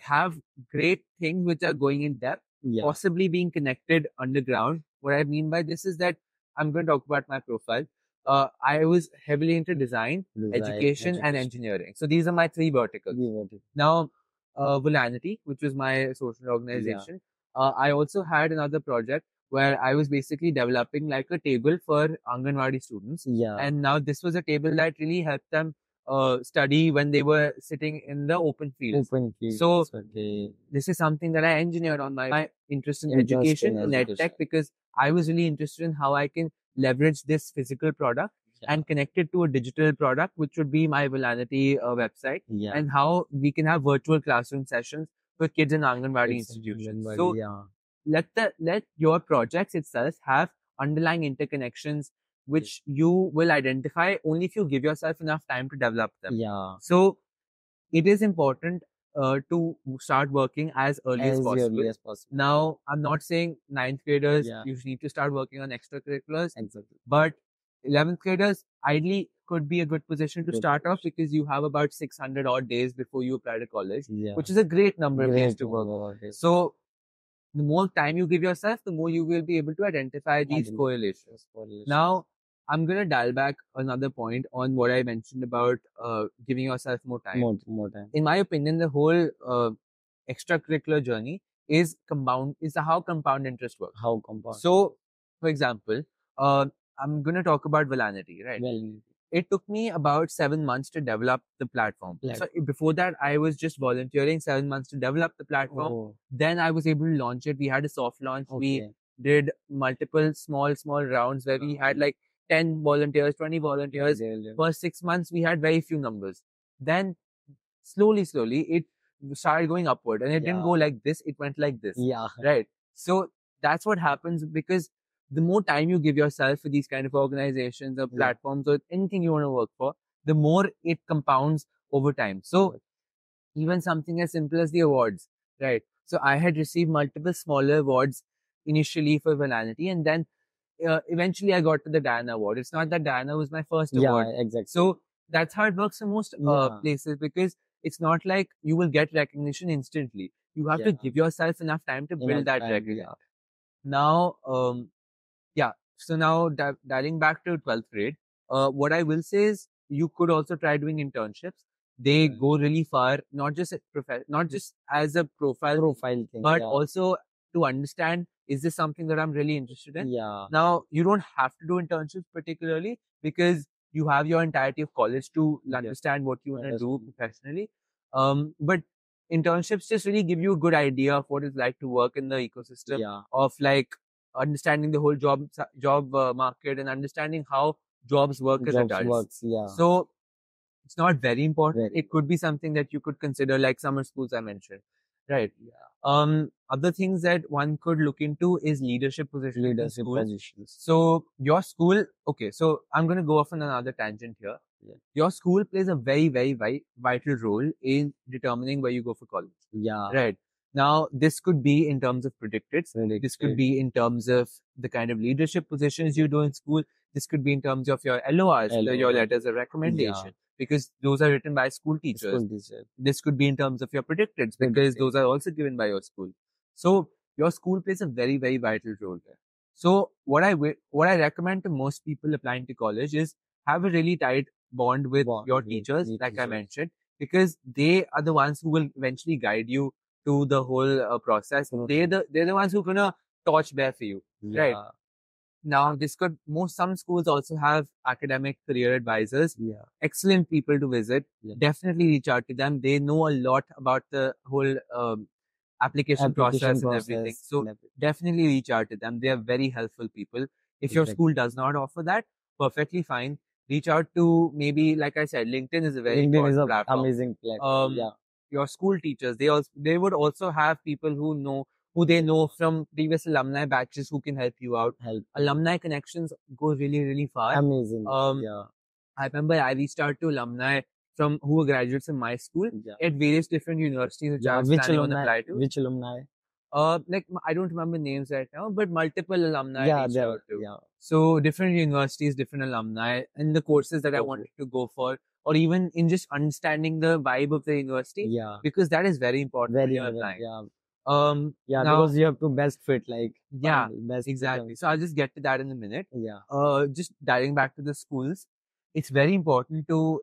have great things which are going in depth, possibly being connected underground. What I mean by this is that I'm going to talk about my profile. I was heavily into design, education, and engineering. So these are my three verticals. Now, Volanity, which was my social organization, I also had another project where I was basically developing like a table for Anganwadi students. Yeah. And now this was a table that really helped them study when they were sitting in the open fields. Open fields. So Okay. this is something that I engineered on my interest in Interest education in and education. EdTech, because I was really interested in how I can leverage this physical product Yeah. and connect it to a digital product, which would be my Volanity website, Yeah. and how we can have virtual classroom sessions for kids in Anganwadi It's institutions. Anganwadi, So yeah. let your projects itself have underlying interconnections, which you will identify only if you give yourself enough time to develop them. Yeah. So it is important to start working as early as possible. early as possible. Now, I'm not saying ninth graders, Yeah. you need to start working on extracurriculars, Exactly. but 11th graders ideally could be a good position to Good start off, because you have about 600 odd days before you apply to college, Yeah. which is a great number of days Great to work. work. So the more time you give yourself, the more you will be able to identify these Identify correlations. Now, I'm going to dial back another point on what I mentioned about giving yourself more time. More time. In my opinion, the whole extracurricular journey is how compound interest works. How compound? So, for example, I'm going to talk about Volanity, right? Well, It took me about 7 months to develop the platform. So before that, I was just volunteering 7 months to develop the platform. oh, Then I was able to launch it. We had a soft launch. okay. We did multiple small rounds where we had like 10 volunteers, 20 volunteers. First 6 months, we had very few numbers. Then slowly, it started going upward, and it didn't go like this. It went like this. Yeah. Right. So that's what happens, because the more time you give yourself for these kind of organizations or platforms or anything you want to work for, the more it compounds over time. So even something as simple as the awards, right? So I had received multiple smaller awards initially for Volanity, and then eventually I got to the Diana Award. It's not that Diana was my first award. Yeah, exactly. So that's how it works in most places, because it's not like you will get recognition instantly. You have to give yourself enough time to build that recognition. Now, so now dialing back to 12th grade, what I will say is you could also try doing internships. They go really far, not just as a profile thing, but also to understand, is this something that I'm really interested in? Yeah. Now, you don't have to do internships particularly, because you have your entirety of college to understand what you want to do professionally. But internships just really give you a good idea of what it's like to work in the ecosystem of like understanding the whole job market and understanding how jobs work as adults. So it's not very important. It could be something that you could consider, like summer schools I mentioned, right? Other things that one could look into is leadership positions in school. So your school, okay, so I'm going to go off on another tangent here. Your school plays a very, very vital role in determining where you go for college. Right. Now, this could be in terms of predicted. This could be in terms of the kind of leadership positions you do in school. This could be in terms of your LORs, your letters of recommendation, because those are written by school teachers. This could be in terms of your predicteds, because those are also given by your school. So your school plays a very, very vital role there. So what I recommend to most people applying to college is have a really tight bond with your teachers, like I mentioned, because they are the ones who will eventually guide you to the whole process. They're the ones who are gonna torch bear for you, right? Now, some schools also have academic career advisors. Excellent people to visit. Definitely reach out to them. They know a lot about the whole application process and everything. So definitely reach out to them. They are very helpful people. If your school does not offer that, perfectly fine. Reach out to, maybe, like I said, LinkedIn is a very important platform. Amazing platform. Your school teachers, they would also have people who they know from previous alumni batches who can help you out. Alumni connections go really, really far. Amazing. I remember I reached out to alumni who were graduates in my school at various different universities which I was planning on apply to. Which alumni? Like I don't remember names right now, but multiple alumni reached out to. So different universities, different alumni, and the courses that I wanted to go for, or even in just understanding the vibe of the university, because that is very important when you're applying. Now, because you have to best fit, like best exactly. So I'll just get to that in a minute. Just diving back to the schools, it's very important to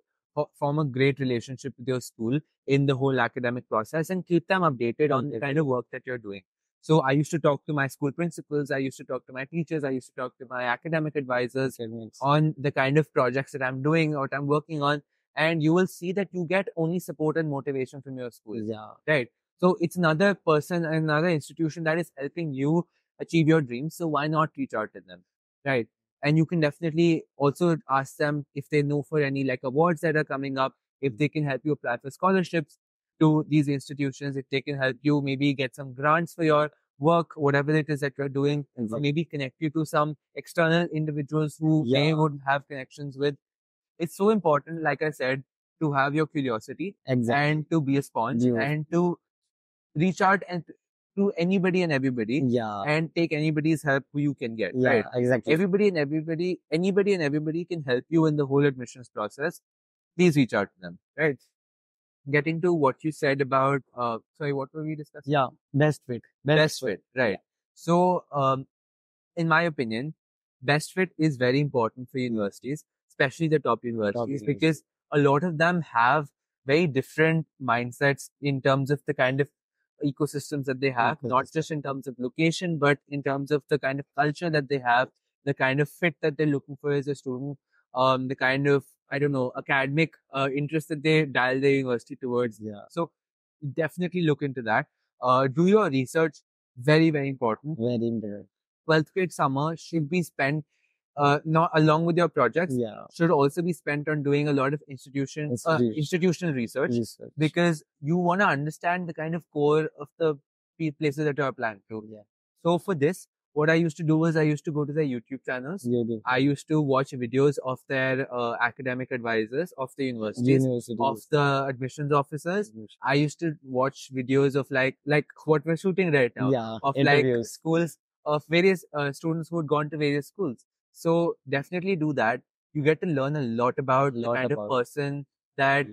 form a great relationship with your school in the whole academic process and keep them updated on the kind of work that you're doing. So I used to talk to my school principals, I used to talk to my teachers, I used to talk to my academic advisors on the kind of projects that I'm doing or what I'm working on. And you will see that you get only support and motivation from your school. Yeah. Right. So it's another person, another institution that is helping you achieve your dreams. So why not reach out to them? Right. And you can definitely also ask them if they know for any like awards that are coming up, if they can help you apply for scholarships to these institutions, if they can help you maybe get some grants for your work, whatever it is that you're doing, or maybe connect you to some external individuals who they would have connections with. It's so important, like I said, to have your curiosity and to be a sponge and to reach out and to anybody and everybody and take anybody's help who you can get. Right? Exactly. Anybody and everybody can help you in the whole admissions process. Please reach out to them. Right? Getting to what you said about, sorry, what were we discussing? Yeah, best fit. Best fit, right. So, in my opinion, best fit is very important for universities, especially the top universities, because a lot of them have very different mindsets in terms of the kind of ecosystems that they have, not just in terms of location, but in terms of the kind of culture that they have, the kind of fit that they're looking for as a student, the kind of, I don't know, academic interest that they dial their university towards. So definitely look into that. Do your research. Very, very important. Very important. 12th grade summer should be spent not along with your projects, should also be spent on doing a lot of institutional research, because you want to understand the kind of core of the places that you're applying to. So for this, what I used to do was I used to go to their YouTube channels. I used to watch videos of their academic advisors of the universities, of the admissions officers. I used to watch videos of like what we're shooting right now, of interviews. Like schools of various students who had gone to various schools. So definitely do that. You get to learn a lot about the kind of person that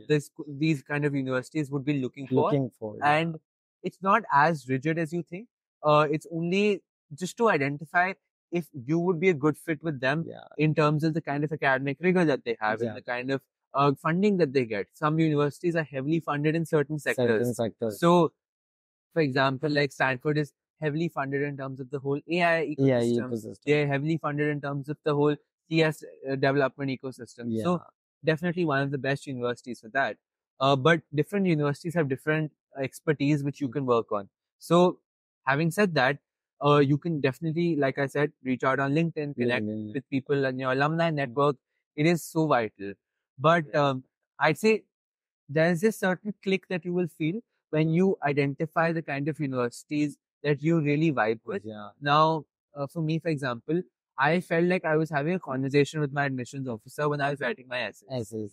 these kind of universities would be looking for. And it's not as rigid as you think. It's only just to identify if you would be a good fit with them in terms of the kind of academic rigor that they have and the kind of funding that they get. Some universities are heavily funded in certain sectors. So, for example, like Stanford is heavily funded in terms of the whole AI ecosystem. They're heavily funded in terms of the whole CS development ecosystem. So definitely one of the best universities for that. But different universities have different expertise which you can work on. So having said that, you can definitely, like I said, reach out on LinkedIn, connect with people in your alumni network. It is so vital. But I'd say there's a certain click that you will feel when you identify the kind of universities that you really vibe with. Now, for me, for example, I felt like I was having a conversation with my admissions officer when I was writing my essays.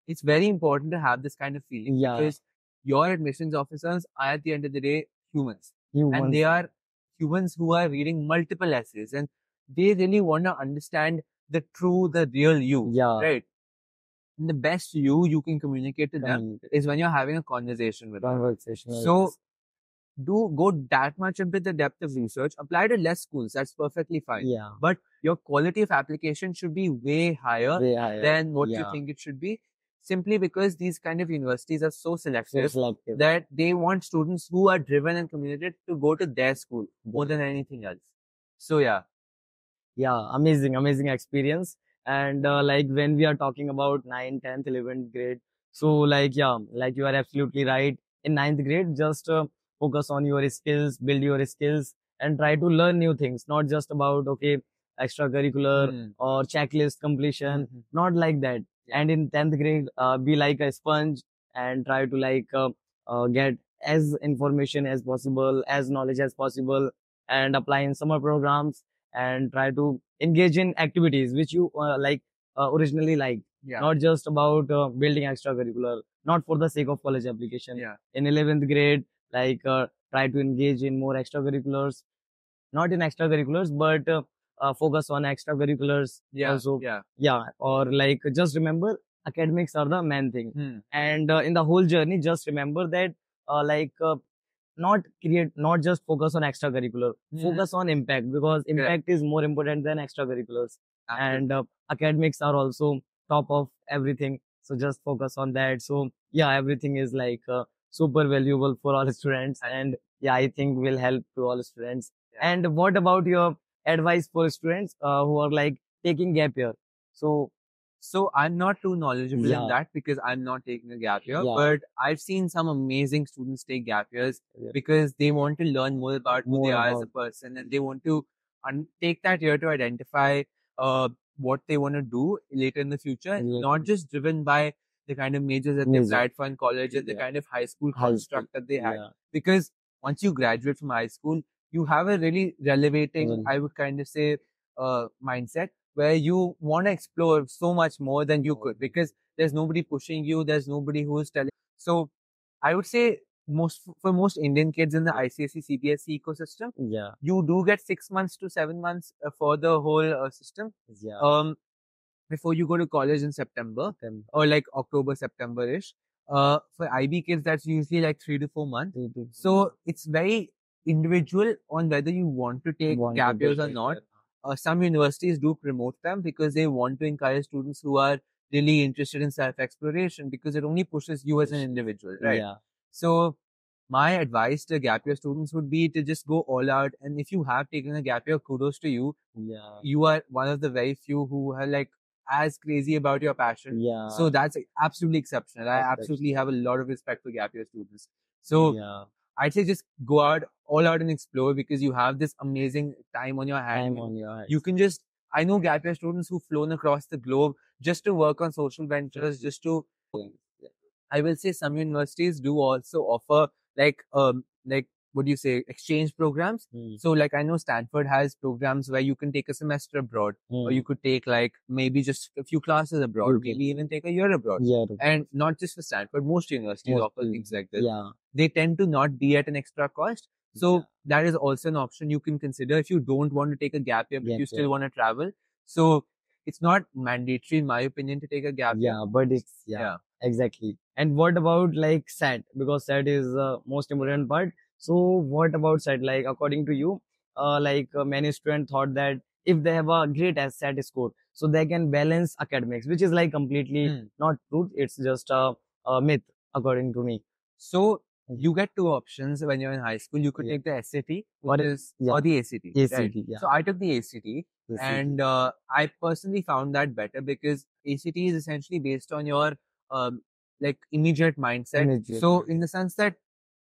It's very important to have this kind of feeling because your admissions officers are at the end of the day humans. And they are humans who are reading multiple essays and they really want to understand the real you. Right? And the best you can communicate to them is when you're having a conversation with them. So do go that much into the depth of research. Apply to less schools. That's perfectly fine. But your quality of application should be way higher than what you think it should be. Simply because these kind of universities are so selective that they want students who are driven and committed to go to their school more than anything else. So amazing experience. And like when we are talking about 9th, 10th, 11th grade, so like you are absolutely right. In 9th grade, just focus on your skills, build your skills, and try to learn new things. Not just about extracurricular or checklist completion. Not like that. And in 10th grade, be like a sponge and try to get as information as possible, as knowledge as possible, and apply in summer programs and try to engage in activities which you originally liked. Not just about building extracurricular, not for the sake of college application. In 11th grade, try to engage in more extracurriculars, not in extracurriculars, but focus on extracurriculars also. Or just remember academics are the main thing. And in the whole journey, just remember that not just focus on extracurricular, focus on impact, because impact is more important than extracurriculars. And academics are also top of everything. So just focus on that. So everything is super valuable for all students. And yeah, I think will help to all students. Yeah. And what about your advice for students who are like taking gap year? So So I'm not too knowledgeable in yeah, that because I'm not taking a gap year, yeah, but I've seen some amazing students take gap years yeah, because they want to learn more about who they more are as a about person, and they want to take that year to identify uh, what they want to do later in the future, not just driven by the kind of majors that they major applied for in college and the yeah kind of high school high school construct that they had. yeah Because once you graduate from high school, you have a really relevating, well, I would kind of say, mindset where you want to explore so much more than you could because there's nobody pushing you, there's nobody who's telling. So I would say for most Indian kids in the ICSE CBSE ecosystem, yeah you do get 6 months to 7 months for the whole system. yeah Before you go to college in September them or like October, September-ish. For IB kids, that's usually like 3 to 4 months. to So it's very individual on whether you want to take want to gap years or take not. Some universities do promote them because they want to encourage students who are really interested in self-exploration because it only pushes you as an individual, right? yeah So my advice to gap year students would be to just go all out. And if you have taken a gap year, kudos to you. yeah You are one of the very few who are like as crazy about your passion. yeah So that's absolutely exceptional. I absolutely have a lot of respect for gap year students. So yeah I'd say just go out, all out and explore because you have this amazing time on your hand. time on your hands. You can just, I know gap year students who've flown across the globe just to work on social ventures, just to, I will say some universities do also offer like what do you say, exchange programs. So like I know Stanford has programs where you can take a semester abroad or you could take like maybe just a few classes abroad, Okay. maybe even take a year abroad. yeah And not just for Stanford, most universities offer things like this. yeah They tend to not be at an extra cost. So Yeah. that is also an option you can consider if you don't want to take a gap year, but Gap you still year. want to travel. So it's not mandatory, in my opinion, to take a gap year. yeah but it's Yeah. exactly. And what about like SAT? Because SAT is the most important part. So what about SAT? Like according to you, many students thought that if they have a great SAT score, so they can balance academics, which is like completely not truth. It's just a myth according to me. So you get two options when you're in high school. You could Yeah. take the SAT, Or- which is yeah. or the ACT. ACT, Right? yeah. So I took the ACT, ACT. and I personally found that better because ACT is essentially based on your like immediate mindset. Immediate So in the sense that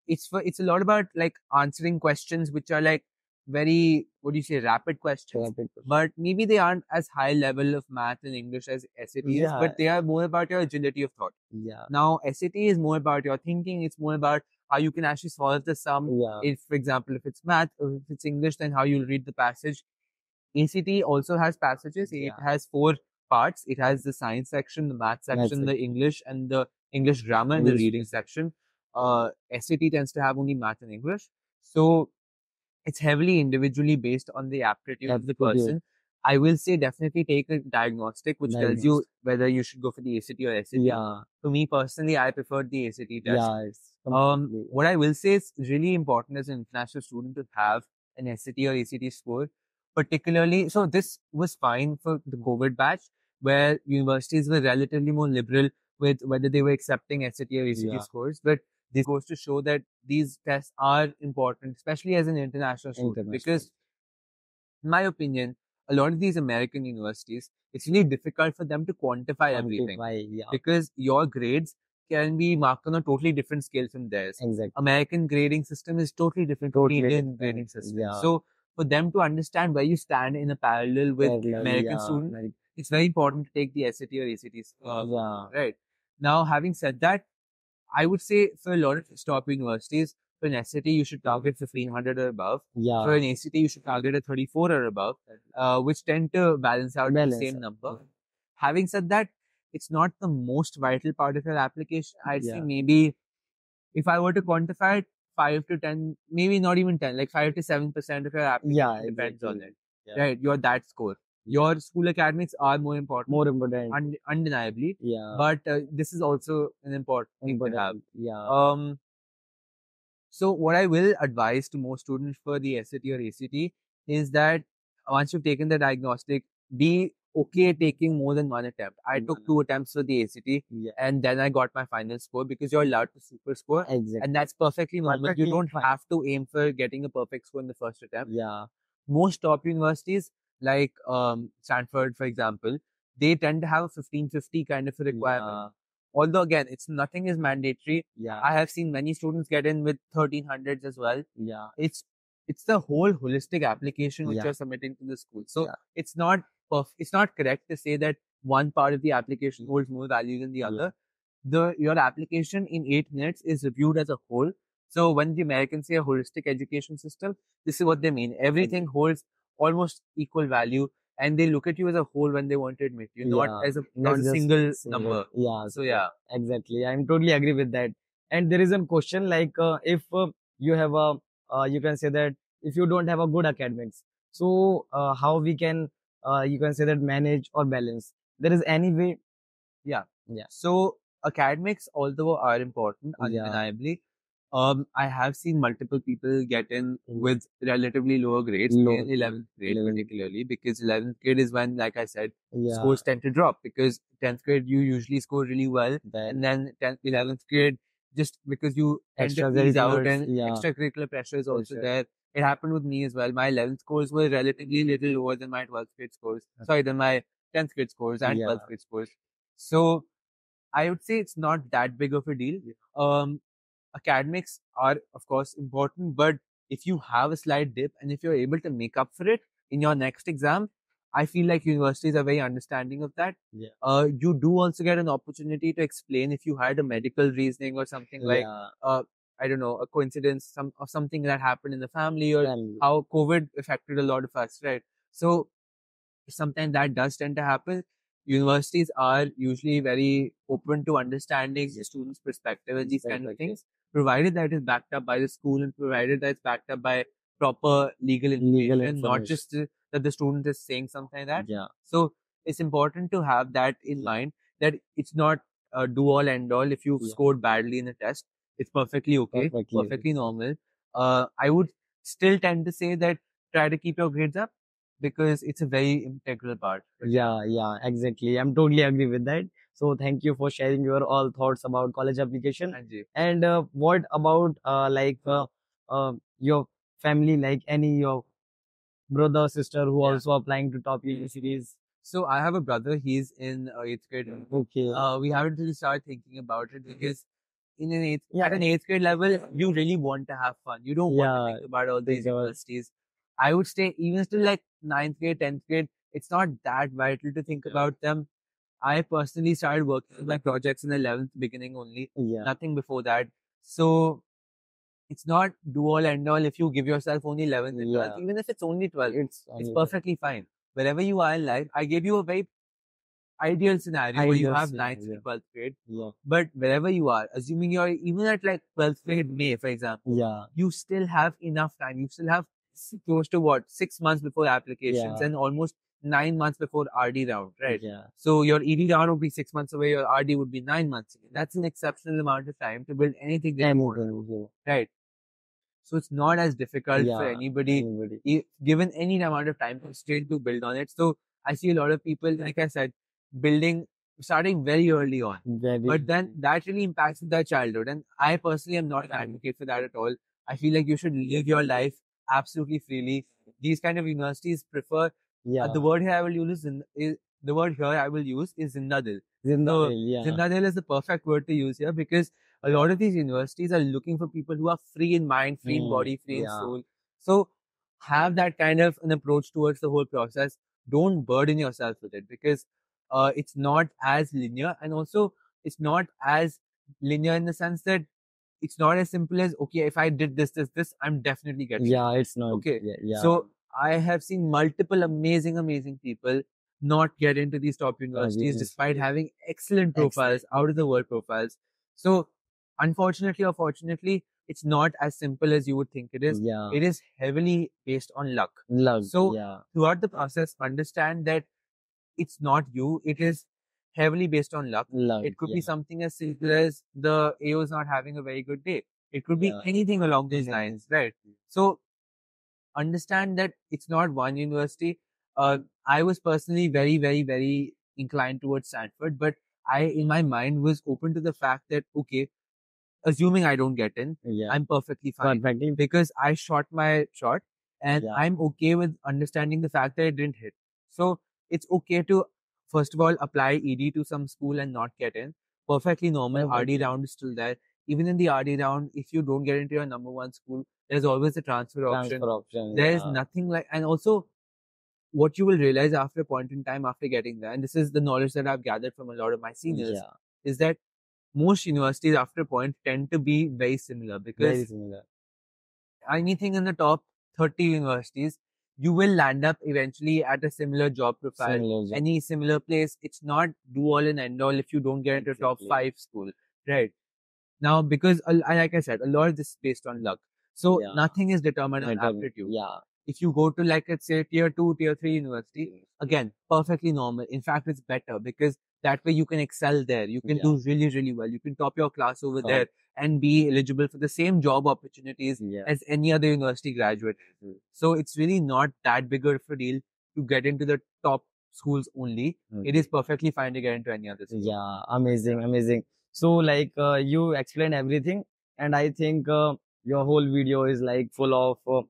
it's a lot about like answering questions which are like very, what do you say, rapid questions, Rapid question. but maybe they aren't as high level of math and English as SAT is, Yeah. but they are more about your agility of thought. Yeah. Now, SAT is more about your thinking. It's more about how you can actually solve the sum. Yeah. If, for example, if it's math or if it's English, then how you'll read the passage. ACT also has passages. It Yeah. has 4 parts. It has the science section, the math section, the English, and the English grammar and the English. reading section. SAT tends to have only math and English. So it's heavily individually based on the aptitude of the Aptitude. person. I will say definitely take a diagnostic which tells you Diagnostic. whether you should go for the ACT or SAT. Yeah. For me personally, I preferred the ACT test. Yeah. It's completely- What I will say is really important as an international student to have an SAT or ACT score, particularly. So this was fine for the COVID batch where universities were relatively more liberal with whether they were accepting SAT or ACT Yeah. scores, but this goes to show that these tests are important, especially as an international student, International. because in my opinion, a lot of these American universities, it's really difficult for them to quantify everything Quantify, yeah. because your grades can be marked on a totally different scale from theirs. Exactly. American grading system is totally different from the Indian grading system. Yeah. So for them to understand where you stand in a parallel with American students, it's very important to take the SAT or ACTs. Right. Now, having said that, I would say for a lot of top universities, for an SAT, you should target 1500 or above. Yeah. For an ACT, you should target a 34 or above, which tend to balance out the same number. Having said that, it's not the most vital part of your application. I'd say maybe if I were to quantify it, 5 to 10, maybe not even 10, like 5 to 7% of your application depends on it. Yeah. Right? Your that score. Your school academics are more important. More important. Undeniably. Yeah. But this is also an important thing to have. Yeah. So what I will advise to most students for the SAT or ACT is that once you've taken the diagnostic, be okay taking more than one attempt. I took 2 attempts for the ACT, Yeah. and then I got my final score, because you're allowed to super score, Exactly. and that's perfectly normal. Perfectly You don't fine. have to aim for getting a perfect score in the first attempt. Yeah. Most top universities, like Stanford, for example, they tend to have a 1550 kind of a requirement. Although again, nothing is mandatory. Yeah. I have seen many students get in with 1300s as well. Yeah. It's the whole holistic application which Yeah. you're submitting to the school. So Yeah. it's not correct to say that one part of the application holds more value than the Yeah. other. Your application in 8 minutes is reviewed as a whole. So when the Americans say a holistic education system, this is what they mean. Everything holds almost equal value, and they look at you as a whole when they want to admit you, not Yeah. as a Not as a just single number. Yeah. So yeah. Exactly. I'm totally agree with that. And there is a question like if you have a you can say that if you don't have a good academics, so how we can you can say that manage or balance. There is any way. Yeah. Yeah. So academics, although are important, Yeah. undeniably, I have seen multiple people get in with relatively lower grades Low. in 11th grade, 11th. particularly because 11th grade is when, like I said, Yeah. scores tend to drop, because 10th grade you usually score really well, and then 10th, 11th grade, just because you tend to ease out, and extracurricular pressure is also there. It happened with me as well. My 11th scores were relatively little lower than my 12th grade scores. Sorry, than my 10th grade scores and 12th grade scores. So I would say it's not that big of a deal. Academics are, of course, important, but if you have a slight dip and if you're able to make up for it in your next exam, I feel like universities are very understanding of that. Yeah. You do also get an opportunity to explain if you had a medical reasoning or something like, I don't know, a coincidence, something that happened in the family, or how COVID affected a lot of us, right? So sometimes that does tend to happen. Universities are usually very open to understanding the student's perspective and these kind of things, provided that is backed up by the school and provided that it's backed up by proper legal information, not just that the student is saying something like that. Yeah. So it's important to have that in mind, that it's not a do all end all. If you've scored badly in a test, it's perfectly okay, perfectly normal. I would still tend to say that try to keep your grades up, because it's a very integral part. Yeah, exactly. I'm totally agree with that. So thank you for sharing your all thoughts about college application. And what about your family, like any your brother, sister who also applying to top universities? So I have a brother. He's in 8th grade. Okay. We haven't really started thinking about it, because at an 8th grade level, you really want to have fun. You don't want to think about all these universities. I would say even still like 9th grade, 10th grade, it's not that vital to think about them. I personally started working on my projects in the 11th beginning only. Nothing before that. So it's not do all end all if you give yourself only 11th and 12th. Even if it's only 12, it's perfectly fine. Wherever you are in life, I gave you a very ideal scenario where you have 9th to 12th grade. But wherever you are, assuming you're even at like 12th grade May, for example, you still have enough time. You still have close to 6 months before applications and almost 9 months before RD round, right? So your ED round would be 6 months away, your RD would be 9 months away. That's an exceptional amount of time to build anything that you want, right? So it's not as difficult for anybody, given any amount of time constraint, to build on it. So I see a lot of people, like I said, starting very early on. But then that really impacts their childhood. And I personally am not an advocate for that at all. I feel like you should live your life absolutely freely. These kind of universities prefer, the word here I will use is zindadil. Zindadil is the perfect word to use here, because a lot of these universities are looking for people who are free in mind, free in body, free in soul. So have that kind of an approach towards the whole process. Don't burden yourself with it, because it's not as linear, and also it's not as linear in the sense that it's not as simple as, okay, if I did this, I'm definitely getting it. It's not. Okay. So I have seen multiple amazing people not get into these top universities despite having excellent profiles, out of the world profiles. So unfortunately or fortunately, it's not as simple as you would think it is. It is heavily based on luck. So throughout the process, understand that it's not you. It is heavily based on luck. It could be something as simple as the AO is not having a very good day. It could be anything along those lines, right? So understand that it's not one university. I was personally very, very, very inclined towards Stanford, but I, in my mind, was open to the fact that, okay, assuming I don't get in, Yeah. I'm perfectly fine Perfectly. because I shot my shot and Yeah. I'm okay with understanding the fact that it didn't hit. So it's okay to, first of all, apply ED to some school and not get in. Perfectly normal. Perfectly. RD round is still there. Even in the RD round, if you don't get into your number one school, there's always a transfer option. Transfer option. There's Yeah. nothing like, and also what you will realize after a point in time after getting there, and this is the knowledge that I've gathered from a lot of my seniors, Yeah. is that most universities after a point tend to be very similar Very because similar. anything in the top 30 universities, you will land up eventually at a similar job profile, Similar job. any similar place. It's not do all and end all if you don't get into top Exactly. 5 school, right? Now, because like I said, a lot of this is based on luck. So Yeah. nothing is determined on Determined. aptitude. Yeah. If you go to, like, let's say tier 2, tier 3 university, again, perfectly normal. In fact, it's better because that way you can excel there. You can Yeah. do really, really well. You can top your class over Top. there and be eligible for the same job opportunities Yeah. as any other university graduate. So it's really not that big of a deal to get into the top schools only. It is perfectly fine to get into any other school. Yeah, amazing, amazing. So like you explained everything, and I think your whole video is like full of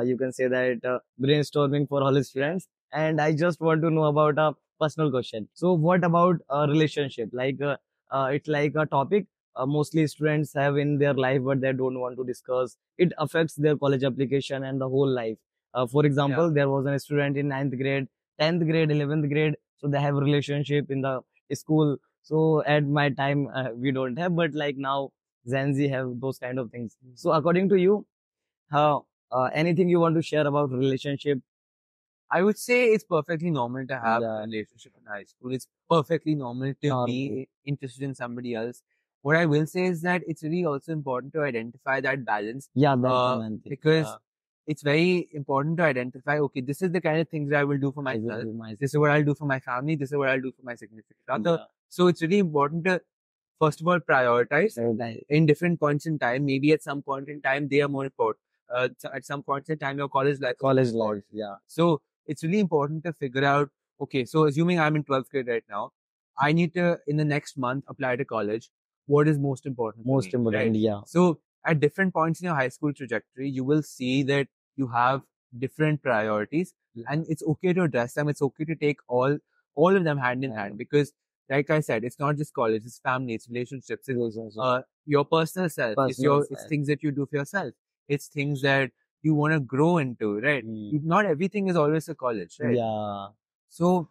you can say that brainstorming for all his friends. And I just want to know about a personal question. So what about a relationship? Like it's like a topic mostly students have in their life, but they don't want to discuss. It affects their college application and the whole life. For example, there was a student in 9th grade, 10th grade, 11th grade. So they have a relationship in the school. So at my time, we don't have, but like now, Gen Z have those kind of things. So according to you, how anything you want to share about relationship? I would say it's perfectly normal to have Yeah. a relationship in high school. It's perfectly normal to Normal. be interested in somebody else. What I will say is that it's really also important to identify that balance. Yeah, that's the main thing. Because Yeah. it's very important to identify, okay, this is the kind of things that I will do for I will myself. do myself. This is what I'll do for my family. This is what I'll do for my significant other. Yeah. So it's really important to, first of all, prioritize in different points in time. Maybe at some point in time, they are more important. At some point in time, your college life. College life, yeah. So it's really important to figure out, okay, so assuming I'm in 12th grade right now, I need to, in the next month, apply to college. What is most important? Most important, right? yeah. So at different points in your high school trajectory, you will see that you have different priorities, and it's okay to address them. It's okay to take all of them hand in hand, because like I said, it's not just college, it's family, it's relationships, it's your personal self, it's things that you do for yourself, it's things that you want to grow into, right? Not everything is always a college, right? Yeah. So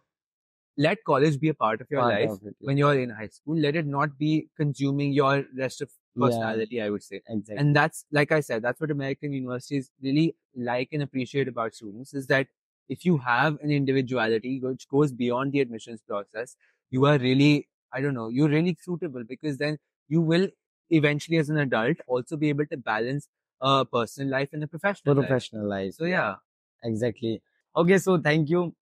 let college be a part of your life when you're in high school. Let it not be consuming your rest of personality, I would say. Exactly. And that's, like I said, that's what American universities really like and appreciate about students, is that if you have an individuality which goes beyond the admissions process, you are really, you're really suitable, because then you will eventually, as an adult, also be able to balance a personal life and a professional life. So yeah. Exactly. Okay, so thank you.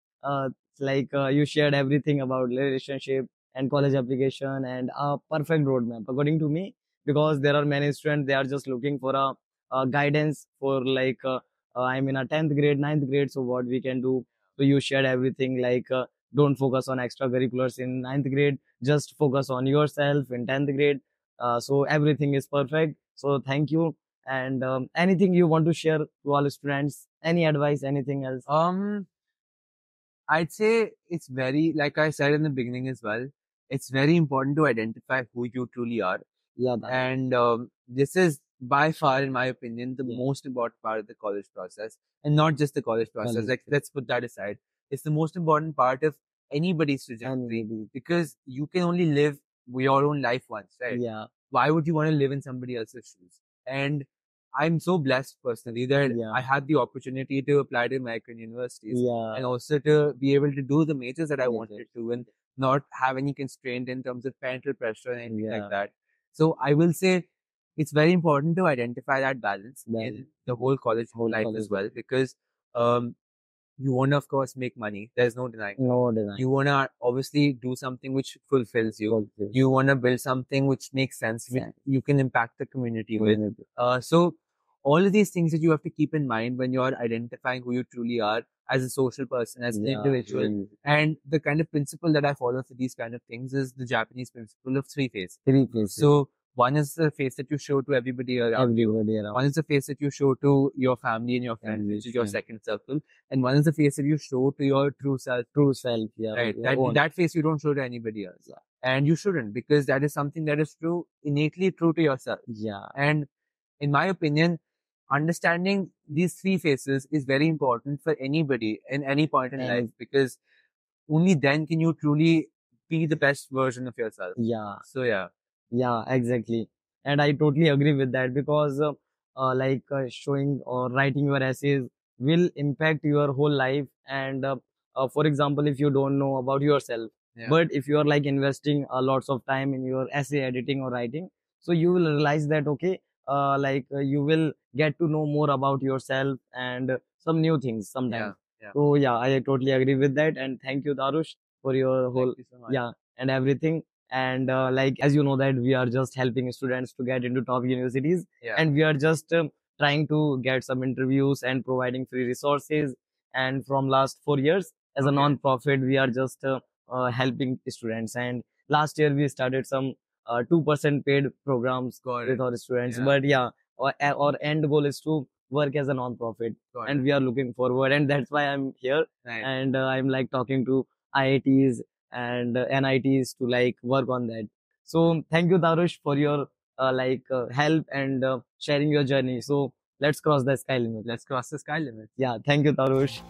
You shared everything about relationship and college application and a perfect roadmap, according to me, because there are many students, they are just looking for a guidance for I'm in a 10th grade, 9th grade, so what we can do. So you shared everything, don't focus on extracurriculars in 9th grade, just focus on yourself in 10th grade. So everything is perfect. So thank you. And anything you want to share to all students? Any advice? Anything else? I'd say it's very, like I said in the beginning as well, it's very important to identify who you truly are. Yeah. And this is by far, in my opinion, the most important part of the college process, and not just the college process. Like, let's put that aside. It's the most important part of anybody's trajectory, because you can only live your own life once, right? Yeah. Why would you want to live in somebody else's shoes? And I'm so blessed personally that I had the opportunity to apply to American universities, and also to be able to do the majors that I wanted to, and not have any constraint in terms of parental pressure and anything like that. So I will say it's very important to identify that balance in the whole college life as well, because you want to, of course, make money. There's no denying. You want to obviously do something which fulfills you. You want to build something which makes sense, which you can impact the community with. So all of these things that you have to keep in mind when you're identifying who you truly are as a social person, as an individual. really. And the kind of principle that I follow for these kind of things is the Japanese principle of three face. Three faces. So one is the face that you show to everybody around you. Everybody around. One is the face that you show to your family and your friends, Family, which is your yeah. second circle. And one is the face that you show to your true self. True self, yeah. Right. your That, own. that face you don't show to anybody else. Yeah. And you shouldn't, because that is something that is true, innately true to yourself. Yeah. And in my opinion, understanding these three faces is very important for anybody in any point in And- life, because only then can you truly be the best version of yourself. Yeah. So yeah. Yeah, exactly. And I totally agree with that, because showing or writing your essays will impact your whole life. And for example, if you don't know about yourself, Yeah. but if you are like investing lots of time in your essay editing or writing, so you will realize that, okay, you will get to know more about yourself and some new things sometimes. Yeah. So yeah, I totally agree with that. And thank you, Darush, for your whole, Thank you so much. yeah, and everything. And as you know that we are just helping students to get into top universities, Yeah. and we are just trying to get some interviews and providing free resources. And from last 4 years as a Okay. non-profit, we are just helping students. And last year we started some 2% paid programs Got with it. our students. Yeah. But yeah, our end goal is to work as a non-profit, Got and it. we are looking forward. And that's why I'm here, Right. and I'm like talking to IITs and NITs to like work on that. So thank you, Darush, for your help and sharing your journey. So let's cross the sky limit. Let's cross the sky limit. Yeah, thank you, Darush.